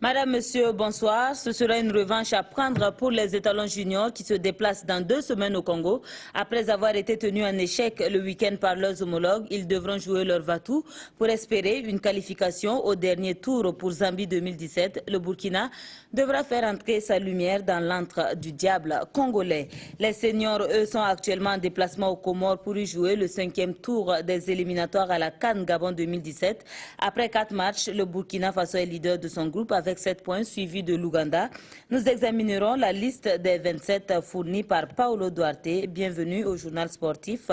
Madame, Monsieur, bonsoir. Ce sera une revanche à prendre pour les étalons juniors qui se déplacent dans 2 semaines au Congo. Après avoir été tenus en échec le week-end par leurs homologues, ils devront jouer leur va-tout pour espérer une qualification au dernier tour pour Zambie 2017. Le Burkina devra faire entrer sa lumière dans l'antre du diable congolais. Les seniors, eux, sont actuellement en déplacement aux Comores pour y jouer le 5e tour des éliminatoires à la CAN Gabon 2017. Après 4 matchs, le Burkina Faso est leader de son groupe avec 7 points, suivi de l'Ouganda. Nous examinerons la liste des 27 fournis par Paulo Duarte. Bienvenue au journal sportif.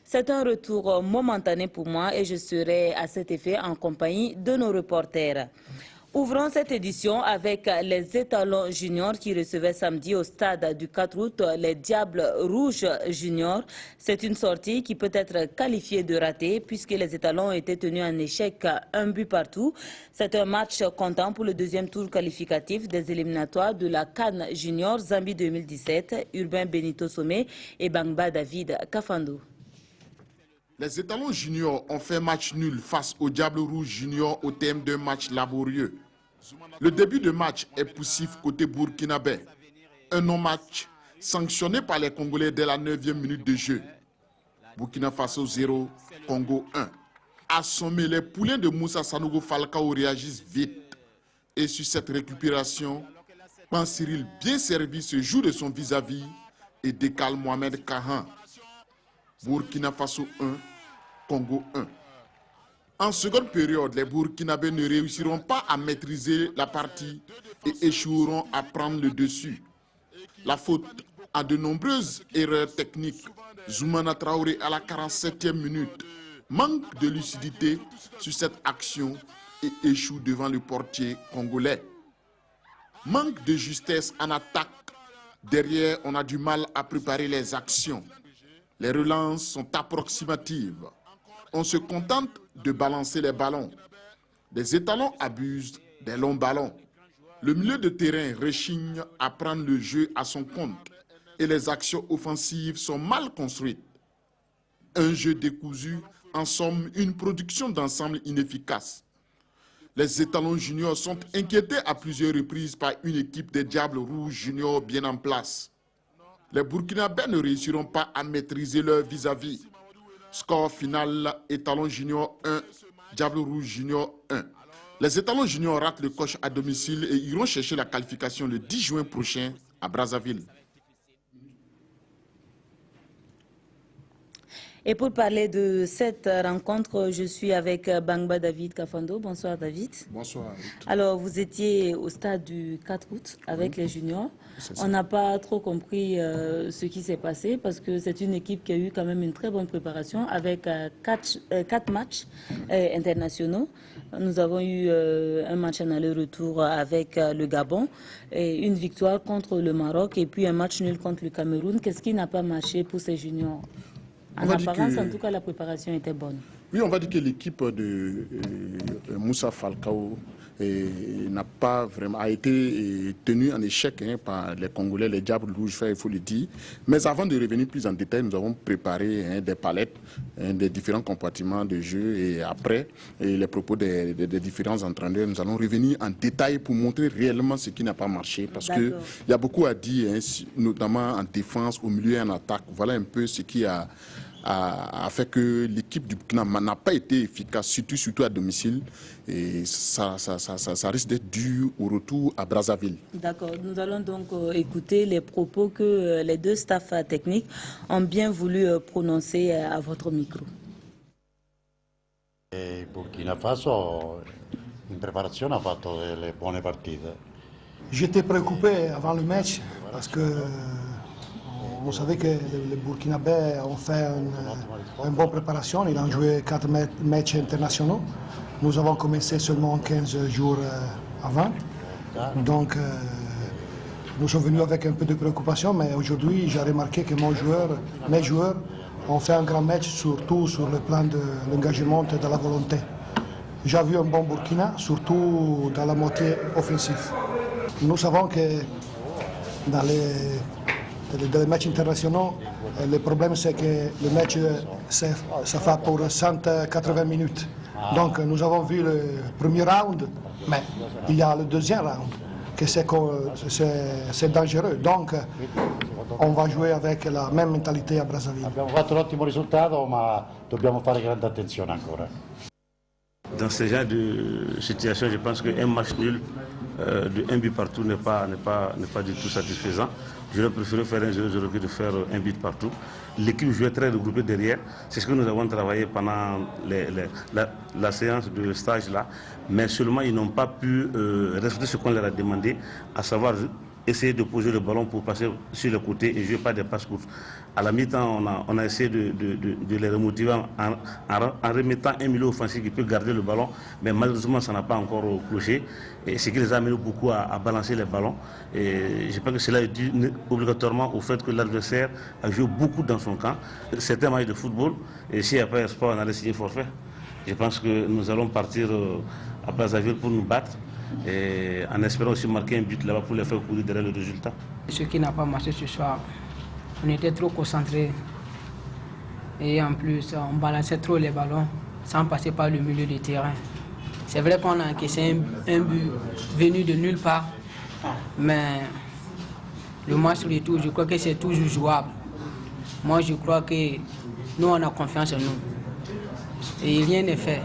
C'est un retour momentané pour moi et je serai à cet effet en compagnie de nos reporters. Ouvrons cette édition avec les étalons juniors qui recevaient samedi au stade du 4 août les Diables Rouges juniors. C'est une sortie qui peut être qualifiée de ratée puisque les étalons ont été tenus en échec 1 but partout. C'est un match comptant pour le 2e tour qualificatif des éliminatoires de la CAN Junior Zambie 2017. Urbain Benito Somé et Bangba David Kafando. Les étalons juniors ont fait match nul face aux Diables Rouges juniors au thème d'un match laborieux. Le début de match est poussif côté burkinabé. Un non-match sanctionné par les Congolais dès la 9e minute de jeu. Burkina Faso 0, Congo 1. Assommés, les poulains de Moussa Sanogo Falcao réagissent vite. Et sur cette récupération, Pan Cyril, bien servi, se joue de son vis-à-vis et décale Mohamed Kahan. Burkina Faso 1, Congo 1. En seconde période, les Burkinabés ne réussiront pas à maîtriser la partie et échoueront à prendre le dessus. La faute à de nombreuses erreurs techniques. Zoumana Traoré à la 47e minute manque de lucidité sur cette action et échoue devant le portier congolais. Manque de justesse en attaque. Derrière, on a du mal à préparer les actions. Les relances sont approximatives. On se contente de balancer les ballons. Les étalons abusent des longs ballons. Le milieu de terrain rechigne à prendre le jeu à son compte et les actions offensives sont mal construites. Un jeu décousu, en somme, une production d'ensemble inefficace. Les étalons juniors sont inquiétés à plusieurs reprises par une équipe des Diables Rouges juniors bien en place. Les Burkinabés ne réussiront pas à maîtriser leur vis-à-vis. Score final, étalon junior 1, Diable Rouge junior 1. Les étalons juniors ratent le coche à domicile et iront chercher la qualification le 10 juin prochain à Brazzaville. Et pour parler de cette rencontre, je suis avec Bangba David Kafando. Bonsoir David. Bonsoir. Alors, vous étiez au stade du 4 août avec les juniors. On n'a pas trop compris ce qui s'est passé parce que c'est une équipe qui a eu quand même une très bonne préparation avec 4 matchs internationaux. Nous avons eu un match en aller-retour avec le Gabon, et une victoire contre le Maroc et puis un match nul contre le Cameroun. Qu'est-ce qui n'a pas marché pour ces juniors? En apparence, en tout cas, la préparation était bonne. Oui, on va dire que l'équipe de Moussa Falcao n'a pas vraiment a été tenue en échec par les Congolais, les Diables Rouges, il faut le dire. Mais avant de revenir plus en détail, nous avons préparé des palettes des différents compartiments de jeu et après les propos des différents entraîneurs, nous allons revenir en détail pour montrer réellement ce qui n'a pas marché parce qu'il y a beaucoup à dire, notamment en défense, au milieu et en attaque. Voilà un peu ce qui a fait que l'équipe du Burkina n'a pas été efficace, surtout à domicile. Et ça risque d'être dur au retour à Brazzaville. D'accord. Nous allons donc écouter les propos que les deux staffs techniques ont bien voulu prononcer à votre micro. Burkina Faso, in preparazione, ha fatto delle buone partite. J'étais préoccupé avant le match parce que on savait que les Burkinabés ont fait une bonne préparation. Ils ont joué 4 matchs internationaux. Nous avons commencé seulement 15 jours avant. Donc, nous sommes venus avec un peu de préoccupation, mais aujourd'hui, j'ai remarqué que mes joueurs ont fait un grand match, surtout sur le plan de l'engagement et de la volonté. J'ai vu un bon Burkina, surtout dans la moitié offensive. Nous savons que dans les matchs internationaux, le problème c'est que le match ça fait pour 180 minutes. Donc nous avons vu le premier round, mais il y a le deuxième round, que c'est dangereux. Donc on va jouer avec la même mentalité à Brazzaville. Abbiamo fatto un ottimo risultato, ma dobbiamo fare grande attenzione ancora. Dans ce genre de situation, je pense qu'un match nul de 1 but partout n'est pas du tout satisfaisant. J'aurais préféré faire un 0-0 que de faire un but partout. L'équipe jouait très regroupée derrière. C'est ce que nous avons travaillé pendant la séance de stage là. Mais seulement ils n'ont pas pu respecter ce qu'on leur a demandé, à savoir essayer de poser le ballon pour passer sur le côté et jouer pas des passes courtes. À la mi-temps, on a essayé de les remotiver en remettant un milieu offensif qui peut garder le ballon, mais malheureusement, ça n'a pas encore cloché. Et ce qui les a amenés beaucoup à balancer les ballons. Et je pense que cela est dû obligatoirement au fait que l'adversaire a joué beaucoup dans son camp. Certains matchs de football, et s'il n'y a pas espoir, on allait signer forfait. Je pense que nous allons partir à Brazzaville pour nous battre, et en espérant aussi marquer un but là-bas pour les faire courir derrière le résultat. Ce qui n'a pas marché ce soir, on était trop concentrés et en plus on balançait trop les ballons sans passer par le milieu du terrain. C'est vrai qu'on a encaissé un but venu de nulle part, mais le match retour, je crois que c'est toujours jouable. Moi je crois que nous on a confiance en nous et rien n'est fait.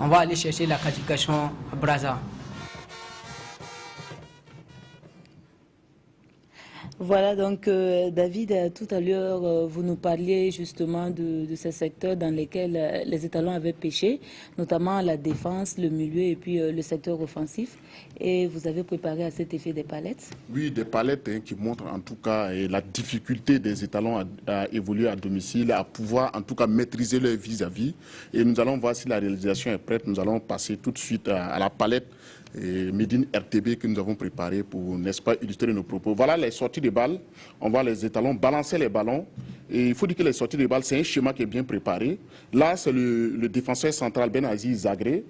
On va aller chercher la qualification à Brazza. Voilà donc David, tout à l'heure vous nous parliez justement de ces secteurs dans lesquels les étalons avaient pêché, notamment la défense, le milieu et puis le secteur offensif. Et vous avez préparé à cet effet des palettes? Oui, des palettes qui montrent en tout cas la difficulté des étalons à évoluer à domicile, à pouvoir en tout cas maîtriser leur vis-à-vis. Et nous allons voir si la réalisation est prête. Nous allons passer tout de suite à la palette Médine RTB que nous avons préparé pour, n'est-ce pas, illustrer nos propos. Voilà les sorties de balles. On voit les étalons balancer les ballons. Et il faut dire que les sorties de balles, c'est un schéma qui est bien préparé. Là, c'est le défenseur central Benaziz Zagré.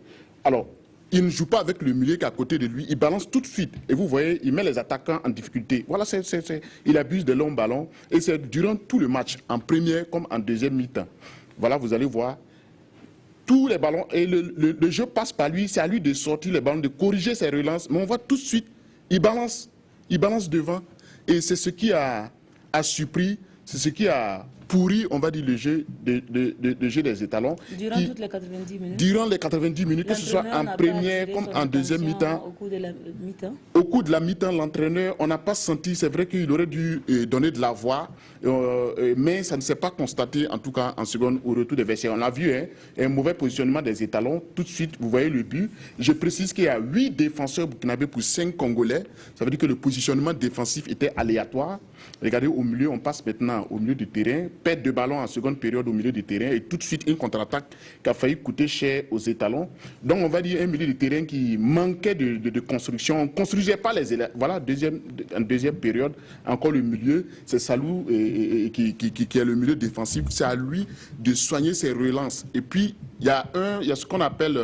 Alors, il ne joue pas avec le milieu qui est à côté de lui. Il balance tout de suite. Et vous voyez, il met les attaquants en difficulté. Voilà, il abuse des longs ballons. Et c'est durant tout le match, en première comme en deuxième mi-temps. Voilà, vous allez voir. Tous les ballons, et le jeu passe par lui, c'est à lui de sortir les ballons, de corriger ses relances, mais on voit tout de suite, il balance devant, et c'est ce qui a surpris, c'est ce qui a pourri, on va dire, le jeu des étalons. Durant toutes les 90 minutes? Durant les 90 minutes, que ce soit en première comme en deuxième mi-temps. Au cours de la mi-temps? Au cours de la mi-temps, l'entraîneur, on n'a pas senti, c'est vrai qu'il aurait dû donner de la voix, mais ça ne s'est pas constaté, en tout cas en seconde, au retour des vestiaires. On a vu un mauvais positionnement des étalons. Tout de suite, vous voyez le but. Je précise qu'il y a 8 défenseurs burkinabés pour 5 Congolais. Ça veut dire que le positionnement défensif était aléatoire. Regardez, au milieu, on passe maintenant au milieu du terrain. Perte de ballon en seconde période au milieu du terrain et tout de suite une contre-attaque qui a failli coûter cher aux étalons. Donc on va dire un milieu de terrain qui manquait de construction. On ne construisait pas les élèves. Voilà, en deuxième période, encore le milieu, c'est Salou qui est le milieu défensif. C'est à lui de soigner ses relances. Et puis, il y a ce qu'on appelle...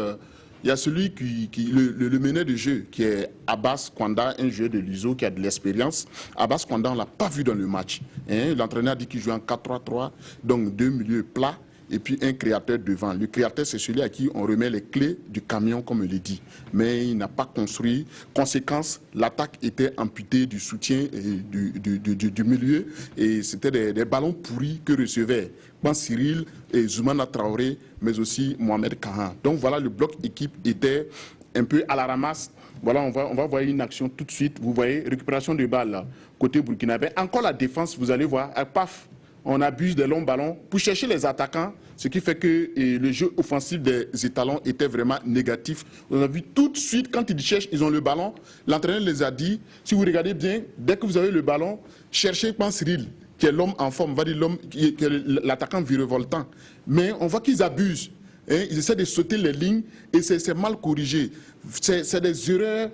il y a celui le meneur de jeu, qui est Abbas Kwanda, un joueur de l'ISO qui a de l'expérience. Abbas Kwanda, on ne l'a pas vu dans le match. L'entraîneur a dit qu'il joue en 4-3-3, donc 2 milieux plats et puis un créateur devant. Le créateur, c'est celui à qui on remet les clés du camion, comme on le dit. Mais il n'a pas construit. Conséquence, l'attaque était amputée du soutien du milieu et c'était des ballons pourris que recevaient Cyril et Zoumana Traoré, mais aussi Mohamed Kahan. Donc voilà, le bloc équipe était un peu à la ramasse. Voilà, on va voir une action tout de suite. Vous voyez, récupération de balles là, côté burkinabé. Encore la défense, vous allez voir, paf, on abuse des longs ballons pour chercher les attaquants, ce qui fait que le jeu offensif des étalons était vraiment négatif. On a vu tout de suite, quand ils cherchent, ils ont le ballon. L'entraîneur les a dit, si vous regardez bien, dès que vous avez le ballon, cherchez Cyril, qui est l'homme en forme, on va dire l'homme qui est l'attaquant virevoltant. Mais on voit qu'ils abusent. Ils essaient de sauter les lignes et c'est mal corrigé. C'est des erreurs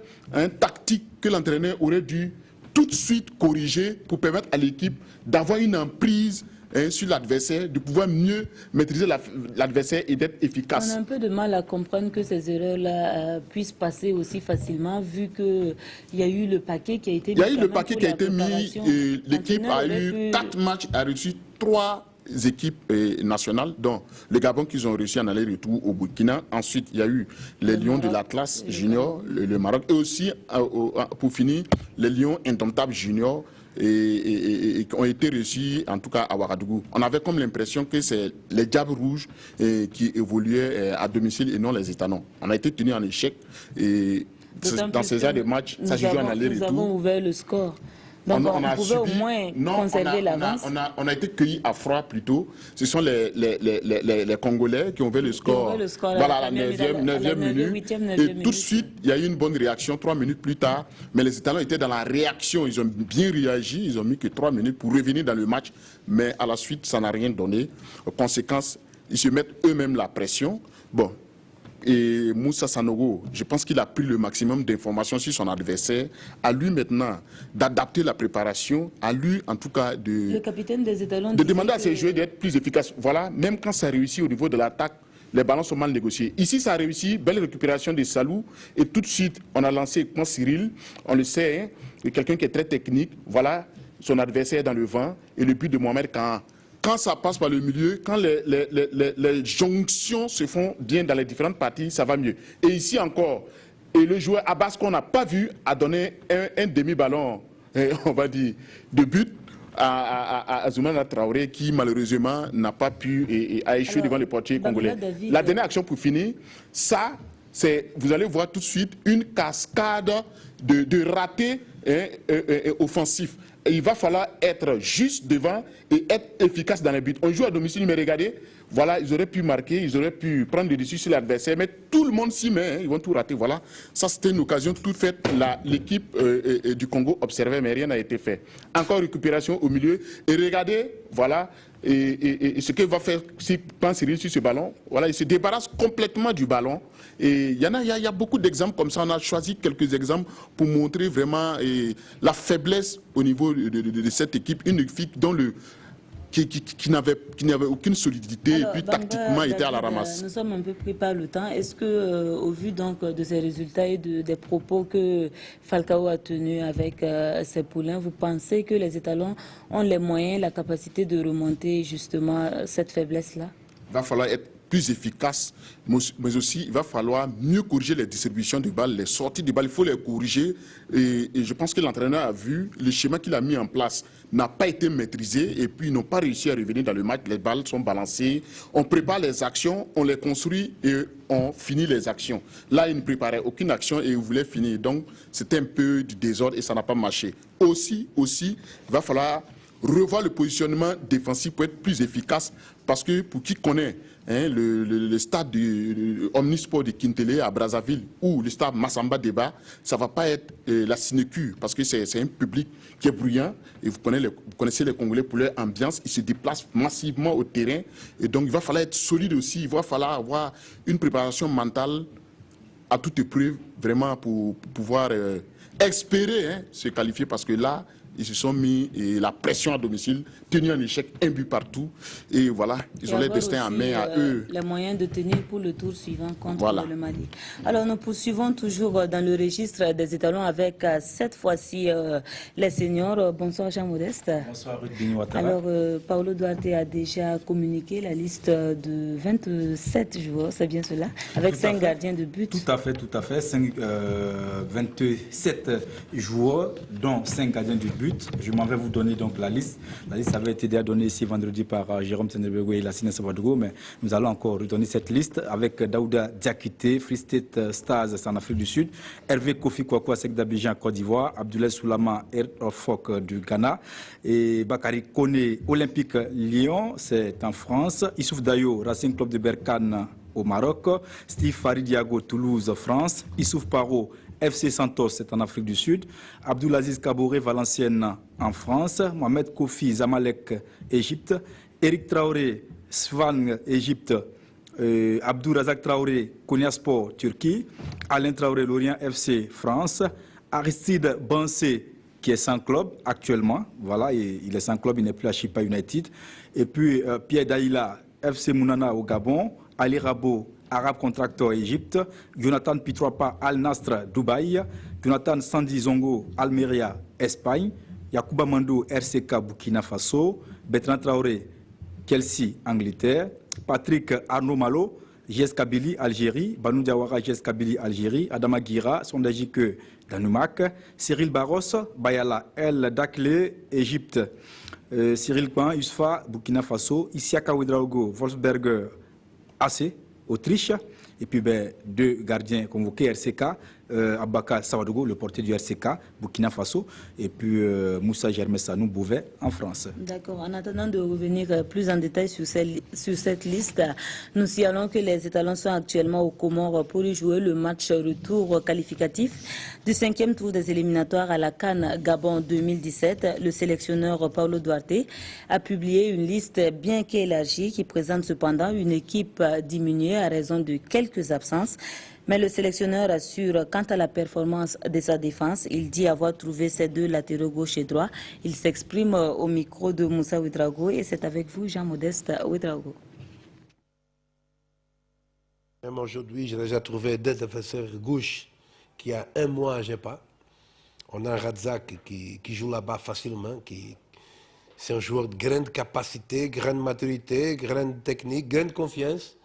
tactiques que l'entraîneur aurait dû tout de suite corriger pour permettre à l'équipe d'avoir une emprise sur l'adversaire, de pouvoir mieux maîtriser l'adversaire et d'être efficace. On a un peu de mal à comprendre que ces erreurs-là puissent passer aussi facilement, vu qu'il y a eu le paquet qui a été mis. Il y a eu le paquet qui a été mis et l'équipe a eu 4 matchs, a reçu 3 équipes nationales, dont le Gabon qu'ils ont réussi en aller-retour au Burkina. Ensuite, il y a eu les Lions de l'Atlas Junior, le Maroc, et aussi, pour finir, les Lions indomptables juniors et qui ont été réussis, en tout cas à Ouagadougou. On avait comme l'impression que c'est les Diables Rouges qui évoluaient à domicile et non les Étalons. On a été tenu en échec et dans ces heures de match, ça se joue en aller-retour. Nous avons ouvert le score. Donc on pouvait au moins conserver l'avance. On a été cueillis à froid plutôt. Ce sont les Congolais qui ont ouvert le score. Voilà, à la 9e minute. Et tout de suite, il y a eu une bonne réaction 3 minutes plus tard. Mais les Étalons étaient dans la réaction. Ils ont bien réagi. Ils ont mis que 3 minutes pour revenir dans le match. Mais à la suite, ça n'a rien donné. Conséquence, ils se mettent eux-mêmes la pression. Bon. Et Moussa Sanogo, je pense qu'il a pris le maximum d'informations sur son adversaire. À lui maintenant d'adapter la préparation, à lui en tout cas le capitaine des Étalons de demander à ses joueurs d'être plus efficaces. Voilà, même quand ça réussit au niveau de l'attaque, les ballons sont mal négociés. Ici, ça a réussi, belle récupération des Salou. Et tout de suite, on a lancé quand Cyril, on le sait, hein, quelqu'un qui est très technique. Voilà, son adversaire dans le vent. Et le but de Mohamed Kahan. Quand ça passe par le milieu, quand les jonctions se font bien dans les différentes parties, ça va mieux. Et ici encore, et le joueur Abbas qu'on n'a pas vu a donné un demi-ballon, on va dire, de but à Zoumana Traoré qui malheureusement n'a pas pu et a échoué devant les portiers congolais. La dernière action pour finir, ça, c'est, vous allez voir tout de suite une cascade de ratés offensifs. Et il va falloir être juste devant et être efficace dans les buts. On joue à domicile, mais regardez, voilà, ils auraient pu marquer, ils auraient pu prendre le dessus sur l'adversaire, mais tout le monde s'y met, hein, ils vont tout rater. Voilà, ça c'était une occasion toute faite. L'équipe du Congo observait, mais rien n'a été fait. Encore récupération au milieu. Et regardez, voilà, et ce qu'il va faire si pense Cyril sur ce ballon, voilà, il se débarrasse complètement du ballon. Et il y a beaucoup d'exemples comme ça. On a choisi quelques exemples pour montrer vraiment la faiblesse au niveau de cette équipe. Une équipe dont qui n'avait aucune solidité. Alors, et puis tactiquement était à la ramasse. Nous sommes un peu pris par le temps. Est-ce que, au vu donc de ces résultats et des propos que Falcao a tenus avec ses poulains, vous pensez que les Étalons ont les moyens, la capacité de remonter justement cette faiblesse-là? Il va falloir être plus efficace, mais aussi il va falloir mieux corriger les distributions de balles, les sorties de balles, il faut les corriger. Et je pense que l'entraîneur a vu le schéma qu'il a mis en place n'a pas été maîtrisé et puis ils n'ont pas réussi à revenir dans le match. Les balles sont balancées, on prépare les actions, on les construit et on finit les actions. Là, ils ne préparaient aucune action et ils voulaient finir. Donc, c'était un peu du désordre et ça n'a pas marché. Aussi, il va falloir revoir le positionnement défensif pour être plus efficace parce que pour qui connaît le stade du Omnisport de Kintele à Brazzaville ou le stade Massamba Débat, ça ne va pas être la sinecure parce que c'est un public qui est bruyant et vous connaissez les Congolais pour leur ambiance, ils se déplacent massivement au terrain et donc il va falloir être solide aussi, il va falloir avoir une préparation mentale à toute épreuve vraiment pour pouvoir espérer se qualifier parce que là, ils se sont mis la pression à domicile, tenu en échec, un but partout. Et voilà, ils ont leur destin en main à eux. Les moyens de tenir pour le tour suivant contre le Mali. Alors nous poursuivons toujours dans le registre des Étalons avec cette fois-ci les seniors. Bonsoir Jean Modeste. Bonsoir Ruth Bini Ouattara. Alors Paolo Duarte a déjà communiqué la liste de 27 joueurs, c'est bien cela, avec 5 gardiens de but. Tout à fait. 27 joueurs, dont 5 gardiens de but. Je m'en vais vous donner donc la liste. La liste avait été déjà donnée ici vendredi par Jérôme Tendebego et Lassina Savadogo, mais nous allons encore redonner cette liste avec Daouda Diakité, Free State Stars en Afrique du Sud, Hervé Kofi Kouakou Sec d'Abidjan, Côte d'Ivoire, Abdoulaye Soulama, Air Fok du Ghana, et Bakary Koné, Olympique Lyon, c'est en France, Issouf Dayo, Racing Club de Berkane au Maroc, Steve Faridiago, Toulouse, France, Issouf Paro, FC Santos, c'est en Afrique du Sud. Abdoulaziz Kaboré, Valenciennes, en France. Mohamed Kofi, Zamalek, Égypte. Eric Traoré, Svan, Égypte. Abdourazak Traoré, Konyaspor, Turquie. Alain Traoré, Lorient FC, France. Aristide Bansé, qui est sans club actuellement. Voilà, il est sans club, il n'est plus à Chipa United. Et puis Pierre Daïla, FC Mounana au Gabon. Ali Rabo, Arab Contractor Égypte, Jonathan Pitroapa Al Nasr Dubaï, Jonathan Sandy Zongo Almeria Espagne, Yacouba Mando RCK Burkina Faso, Bertrand Traoré Chelsea, Angleterre. Patrick Arnaud Malo, JS Kabylie, Algérie. Banou Diawara, JS Kabylie, Algérie. Adama Guira, Sondajike, Danemark. Cyril Barros, Bayala, El Dakhele, Égypte. Cyril Kwan, USFA, Burkina Faso. Isiaka Ouedraogo, Wolfsberger, AC, Autriche. Et puis 2 gardiens convoqués, RCK. Abaka Sawadogo, le portier du RCK, Burkina Faso, et puis Moussa Germessanou Bouvet en France. D'accord. En attendant de revenir plus en détail sur cette liste, nous signalons que les étalons sont actuellement aux Comores pour y jouer le match retour qualificatif du 5e tour des éliminatoires à la CAN Gabon 2017. Le sélectionneur Paulo Duarte a publié une liste bien qu'élargie qui présente cependant une équipe diminuée à raison de quelques absences. Mais le sélectionneur assure quant à la performance de sa défense. Il dit avoir trouvé ses 2 latéraux gauche et droit. Il s'exprime au micro de Moussa Ouedraogo et c'est avec vous, Jean-Modeste Ouedraogo. Même aujourd'hui, j'ai déjà trouvé 2 défenseurs gauche qui il y a 1 mois, je n'ai pas. On a un Radzak qui joue là-bas facilement. C'est un joueur de grande capacité, grande maturité, grande technique, grande confiance.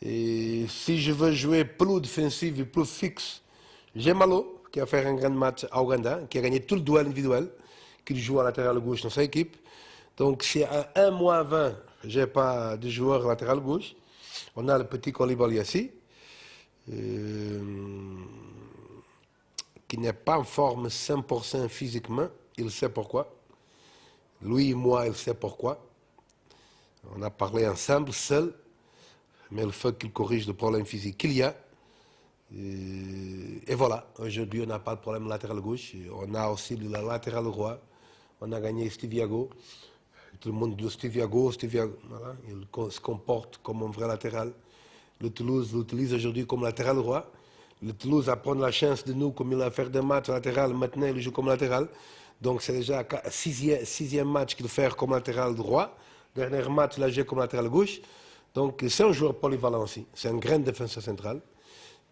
Et si je veux jouer plus défensif et plus fixe, j'ai Malo, qui a fait un grand match à Ouganda, qui a gagné tout le duel individuel, qui joue à latéral gauche dans sa équipe. Donc si à 1 mois avant, je n'ai pas de joueur latéral gauche, on a le petit Koulibaly ici, qui n'est pas en forme 100% physiquement, il sait pourquoi. Lui et moi, il sait pourquoi. On a parlé ensemble, seul. Mais il faut qu'il corrige le problème physique qu'il y a. Et voilà, aujourd'hui on n'a pas de problème latéral gauche. On a aussi le latéral droit. On a gagné Stiviago. Tout le monde dit Stiviago, voilà. Il se comporte comme un vrai latéral. Le Toulouse l'utilise aujourd'hui comme latéral droit. Le Toulouse a pris la chance de nous, comme il a fait 2 matchs latéral, maintenant il joue comme latéral. Donc c'est déjà 6e match qu'il fait comme latéral droit. Dernier match, il a joué comme latéral gauche. Donc c'est un joueur polyvalent aussi. C'est un grand défenseur central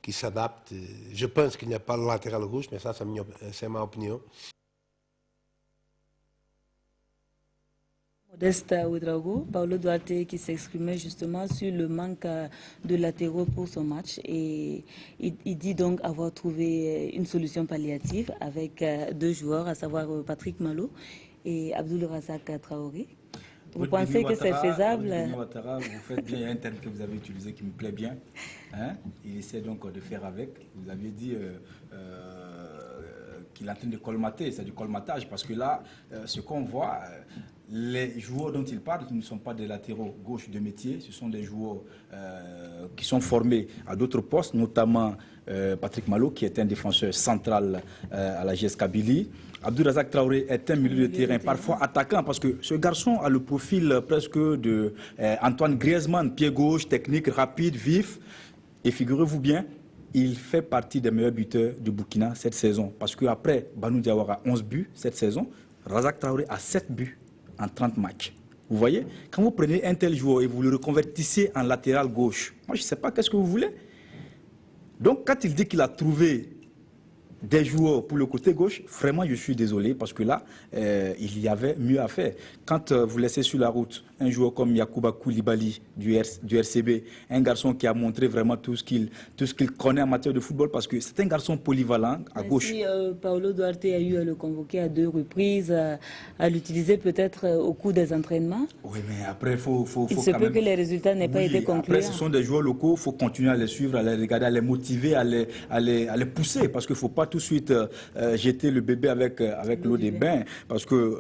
qui s'adapte. Je pense qu'il n'y a pas le latéral gauche, mais ça c'est ma opinion. Modeste Ouedraogo, Paulo Duarte qui s'exprimait justement sur le manque de latéraux pour son match et il dit donc avoir trouvé une solution palliative avec 2 joueurs, à savoir Patrick Malo et Abdoul Razak Traoré. Vous pensez que c'est faisable? Ouattara, vous faites bien, il y a un terme que vous avez utilisé qui me plaît bien. Hein? Il essaie donc de faire avec. Vous aviez dit qu'il est en train de colmater, c'est du colmatage, parce que là, ce qu'on voit, les joueurs dont il parle ne sont pas des latéraux gauche de métier, ce sont des joueurs qui sont formés à d'autres postes, notamment Patrick Malo, qui est un défenseur central à la JS Kabylie. Abdoul Razak Traoré est un milieu de terrain, parfois attaquant, parce que ce garçon a le profil presque de Antoine Griezmann, pied gauche, technique, rapide, vif. Et figurez-vous bien, il fait partie des meilleurs buteurs du Burkina cette saison. Parce qu'après Banou Diawara, 11 buts cette saison, Razak Traoré a 7 buts en 30 matchs. Vous voyez, quand vous prenez un tel joueur et vous le reconvertissez en latéral gauche, moi je ne sais pas qu'est-ce que vous voulez. Donc quand il dit qu'il a trouvé des joueurs pour le côté gauche, vraiment je suis désolé parce que là, il y avait mieux à faire. Quand vous laissez sur la route un joueur comme Yacouba Koulibaly du RCB, un garçon qui a montré vraiment tout ce qu'il connaît en matière de football, parce que c'est un garçon polyvalent à gauche. Si Paulo Duarte a eu à le convoquer à 2 reprises, à l'utiliser peut-être au cours des entraînements. Oui, mais après, il faut il se peut que les résultats n'aient pas été concluants. Après, ce sont des joueurs locaux, il faut continuer à les suivre, à les regarder, à les motiver, à les pousser, parce qu'il ne faut pas tout de suite jeter le bébé avec l'eau des bains, parce que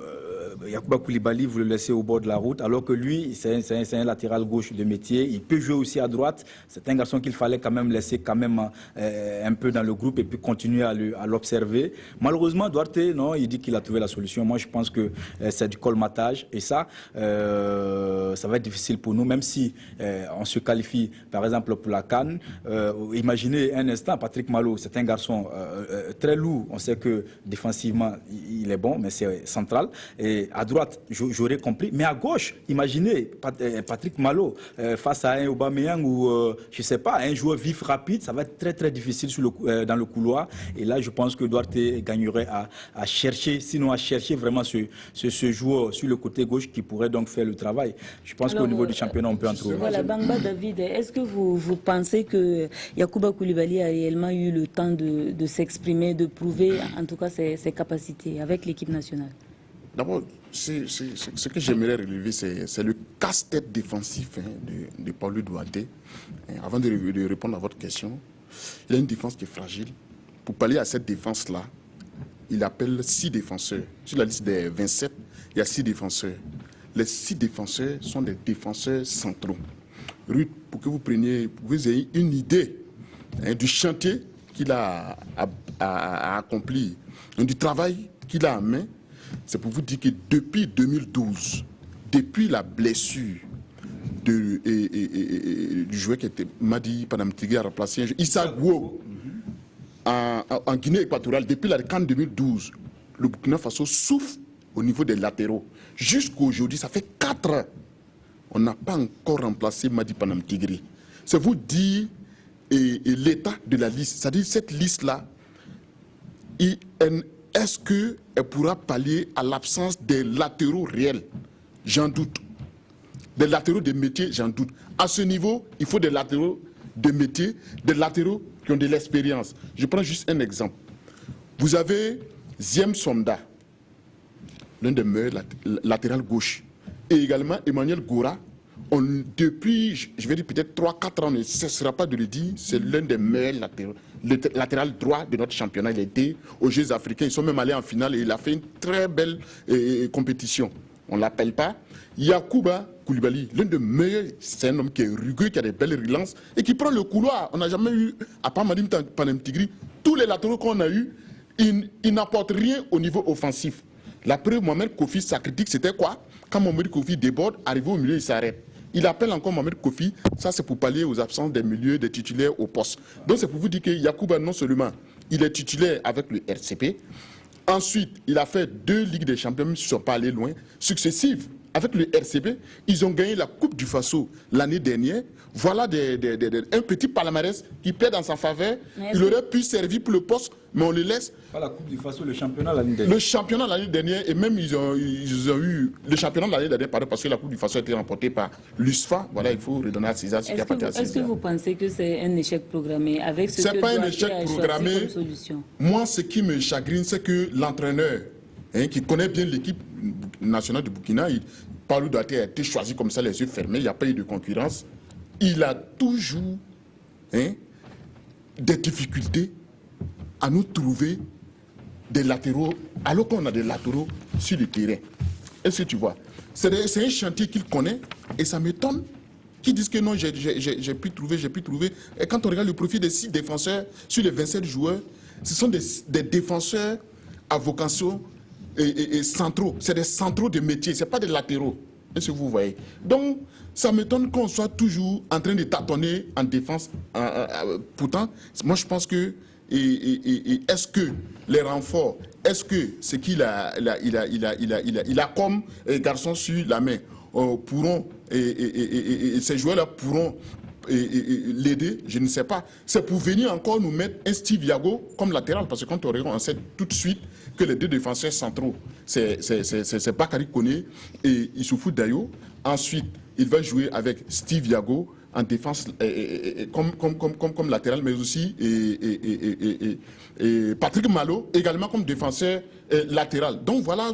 Yacouba Koulibaly, vous le laissez au bord de la route, alors que lui, c'est un latéral gauche de métier. Il peut jouer aussi à droite. C'est un garçon qu'il fallait quand même laisser un peu dans le groupe et puis continuer à l'observer. Malheureusement, Duarte, non, il dit qu'il a trouvé la solution. Moi, je pense que c'est du colmatage. Et ça va être difficile pour nous, même si on se qualifie, par exemple, pour la CAN. Imaginez un instant, Patrick Malo, c'est un garçon très lourd. On sait que défensivement, il est bon, mais c'est central. Et imaginez, à droite, j'aurais compris, mais à gauche, imaginez Patrick Malo face à un Aubameyang ou, je ne sais pas, un joueur vif, rapide, ça va être très très difficile dans le couloir. Et là, je pense que Duarte gagnerait à chercher, sinon à chercher vraiment ce joueur sur le côté gauche qui pourrait donc faire le travail. Je pense qu'au niveau du championnat, on peut en trouver. Voilà, Bangba David, est-ce que vous pensez que Yacouba Koulibaly a réellement eu le temps de s'exprimer, de prouver en tout cas ses capacités avec l'équipe nationale? D'abord, ce que j'aimerais relever, c'est le casse-tête défensif de Paulo Duarte. Avant de répondre à votre question, il a une défense qui est fragile. Pour pallier à cette défense-là, il appelle 6 défenseurs. Sur la liste des 27, il y a 6 défenseurs. Les 6 défenseurs sont des défenseurs centraux. Ruth, pour que vous ayez une idée du chantier qu'il a accompli, du travail qu'il a en main, c'est pour vous dire que depuis 2012, depuis la blessure du joueur qui était Madi Panamtigui a remplacé Issa Guo en Guinée équatoriale, depuis la CAN 2012, le Burkina Faso souffre au niveau des latéraux. Jusqu'à aujourd'hui, ça fait 4 ans. On n'a pas encore remplacé Madi Panamtigui. C'est vous dire l'état de la liste. C'est-à-dire cette liste-là, est-ce qu'elle pourra pallier à l'absence des latéraux réels? J'en doute. Des latéraux de métier, j'en doute. À ce niveau, il faut des latéraux de métier, des latéraux qui ont de l'expérience. Je prends juste un exemple. Vous avez Ziem Sonda, l'un des meilleurs latérales gauche, et également Emmanuel Gora. Depuis, je vais dire peut-être 3-4 ans, ne cessera pas de le dire, c'est l'un des meilleurs latéral droit de notre championnat. Il a été aux Jeux africains, ils sont même allés en finale et il a fait une très belle compétition. On ne l'appelle pas. Yacouba Koulibaly, l'un des meilleurs, c'est un homme qui est rugueux, qui a des belles relances et qui prend le couloir. On n'a jamais eu, à part Madi Panamtigui, tous les latéraux qu'on a eus, ils n'apportent rien au niveau offensif. La preuve, Mohamed Kofi, sa critique, c'était quoi? Quand Mohamed Kofi déborde, arrivé au milieu, il s'arrête. Il appelle encore Mohamed Kofi, ça c'est pour pallier aux absences des milieux, des titulaires au poste. Donc c'est pour vous dire que Yacouba, non seulement il est titulaire avec le RCP, ensuite il a fait 2 Ligues des Champions, même s'ils ne sont pas allés loin, successives. Avec le RCP, ils ont gagné la Coupe du Faso l'année dernière. Voilà un petit palmarès qui plaît dans sa faveur. Il aurait pu servir pour le poste, mais on le laisse. Pas la Coupe du Faso, le championnat l'année dernière. Le championnat l'année dernière, et même ils ont eu le championnat l'année dernière, parce que la Coupe du Faso a été remportée par l'USFA. Voilà, il faut redonner à César ce qui appartient à César. Est-ce que vous pensez que c'est un échec programmé avec ce c'est pas un échec programmé. Solution? Moi, ce qui me chagrine, c'est que l'entraîneur, qui connaît bien l'équipe nationale du Burkina, Paulo Duarte a été choisi comme ça, les yeux fermés, il n'y a pas eu de concurrence. Il a toujours des difficultés à nous trouver des latéraux, alors qu'on a des latéraux sur le terrain. Est-ce que tu vois? C'est un chantier qu'il connaît et ça m'étonne qu'ils disent que non, j'ai pu trouver. Et quand on regarde le profil des 6 défenseurs sur les 27 joueurs, ce sont des défenseurs à vocation et centraux. C'est des centraux de métier, ce n'est pas des latéraux. Est-ce que vous voyez? Donc, ça m'étonne qu'on soit toujours en train de tâtonner en défense. Pourtant, moi je pense que est-ce que les renforts, est-ce que ce qu'il a comme garçon sur la main pourront, ces joueurs-là pourront l'aider? Je ne sais pas. C'est pour venir encore nous mettre un Steve Yago comme latéral, parce que quand on regarde, on sait tout de suite que les 2 défenseurs centraux, c'est Bakary Koné et Issoufou Dayo. Ensuite, il va jouer avec Steve Yago en défense comme latéral, mais aussi et Patrick Malo également comme défenseur latéral. Donc voilà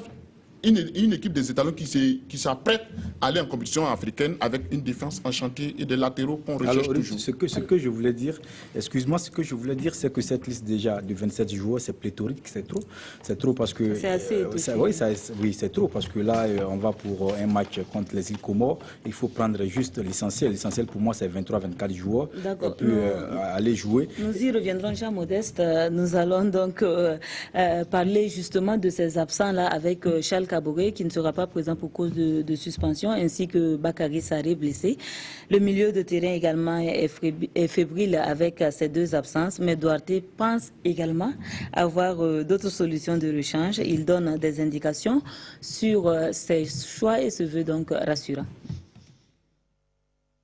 une équipe des étalons qui s'apprête à aller en compétition africaine avec une défense en chantier et des latéraux qu'on recherche toujours. Ce que je voulais dire, excuse-moi, ce que je voulais dire, c'est que cette liste déjà de 27 joueurs, c'est pléthorique, c'est trop. C'est trop parce que... C'est assez oui, c'est trop parce que là, on va pour un match contre les îles Comores. Il faut prendre juste l'essentiel. L'essentiel pour moi, c'est 23-24 joueurs. D'accord. Et puis aller jouer. Nous y reviendrons, Jean Modeste. Nous allons donc parler justement de ces absents-là avec Charles Kaboré qui ne sera pas présent pour cause de suspension, ainsi que Bakary Sarré blessé. Le milieu de terrain également est fébrile avec ces deux absences, mais Duarte pense également avoir d'autres solutions de rechange. Il donne des indications sur ses choix et se veut donc rassurant.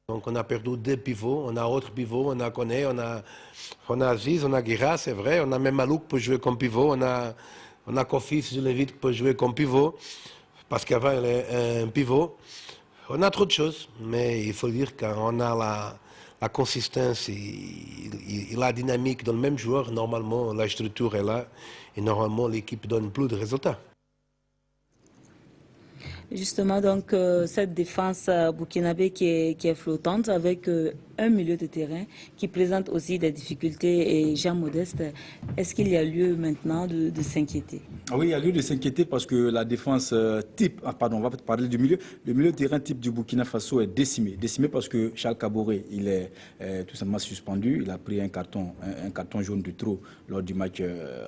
Donc on a perdu 2 pivots, on a autre pivot, on a Koné, on a Aziz, on a Guira, c'est vrai, on a même Malouk pour jouer comme pivot, on a Kofi Zulevit pour jouer comme pivot, parce qu'avant il est un pivot. On a trop de choses, mais il faut dire qu'on a la consistance et la dynamique dans le même joueur, normalement la structure est là, et normalement l'équipe donne plus de résultats. Justement, donc, cette défense burkinabé qui est flottante avec un milieu de terrain qui présente aussi des difficultés et Jean Modeste, est-ce qu'il y a lieu maintenant de s'inquiéter? Oui, il y a lieu de s'inquiéter parce que la défense type, on va parler du milieu, le milieu de terrain type du Burkina Faso est décimé. Décimé parce que Charles Kaboré, il est tout simplement suspendu, il a pris un carton jaune de trop lors du match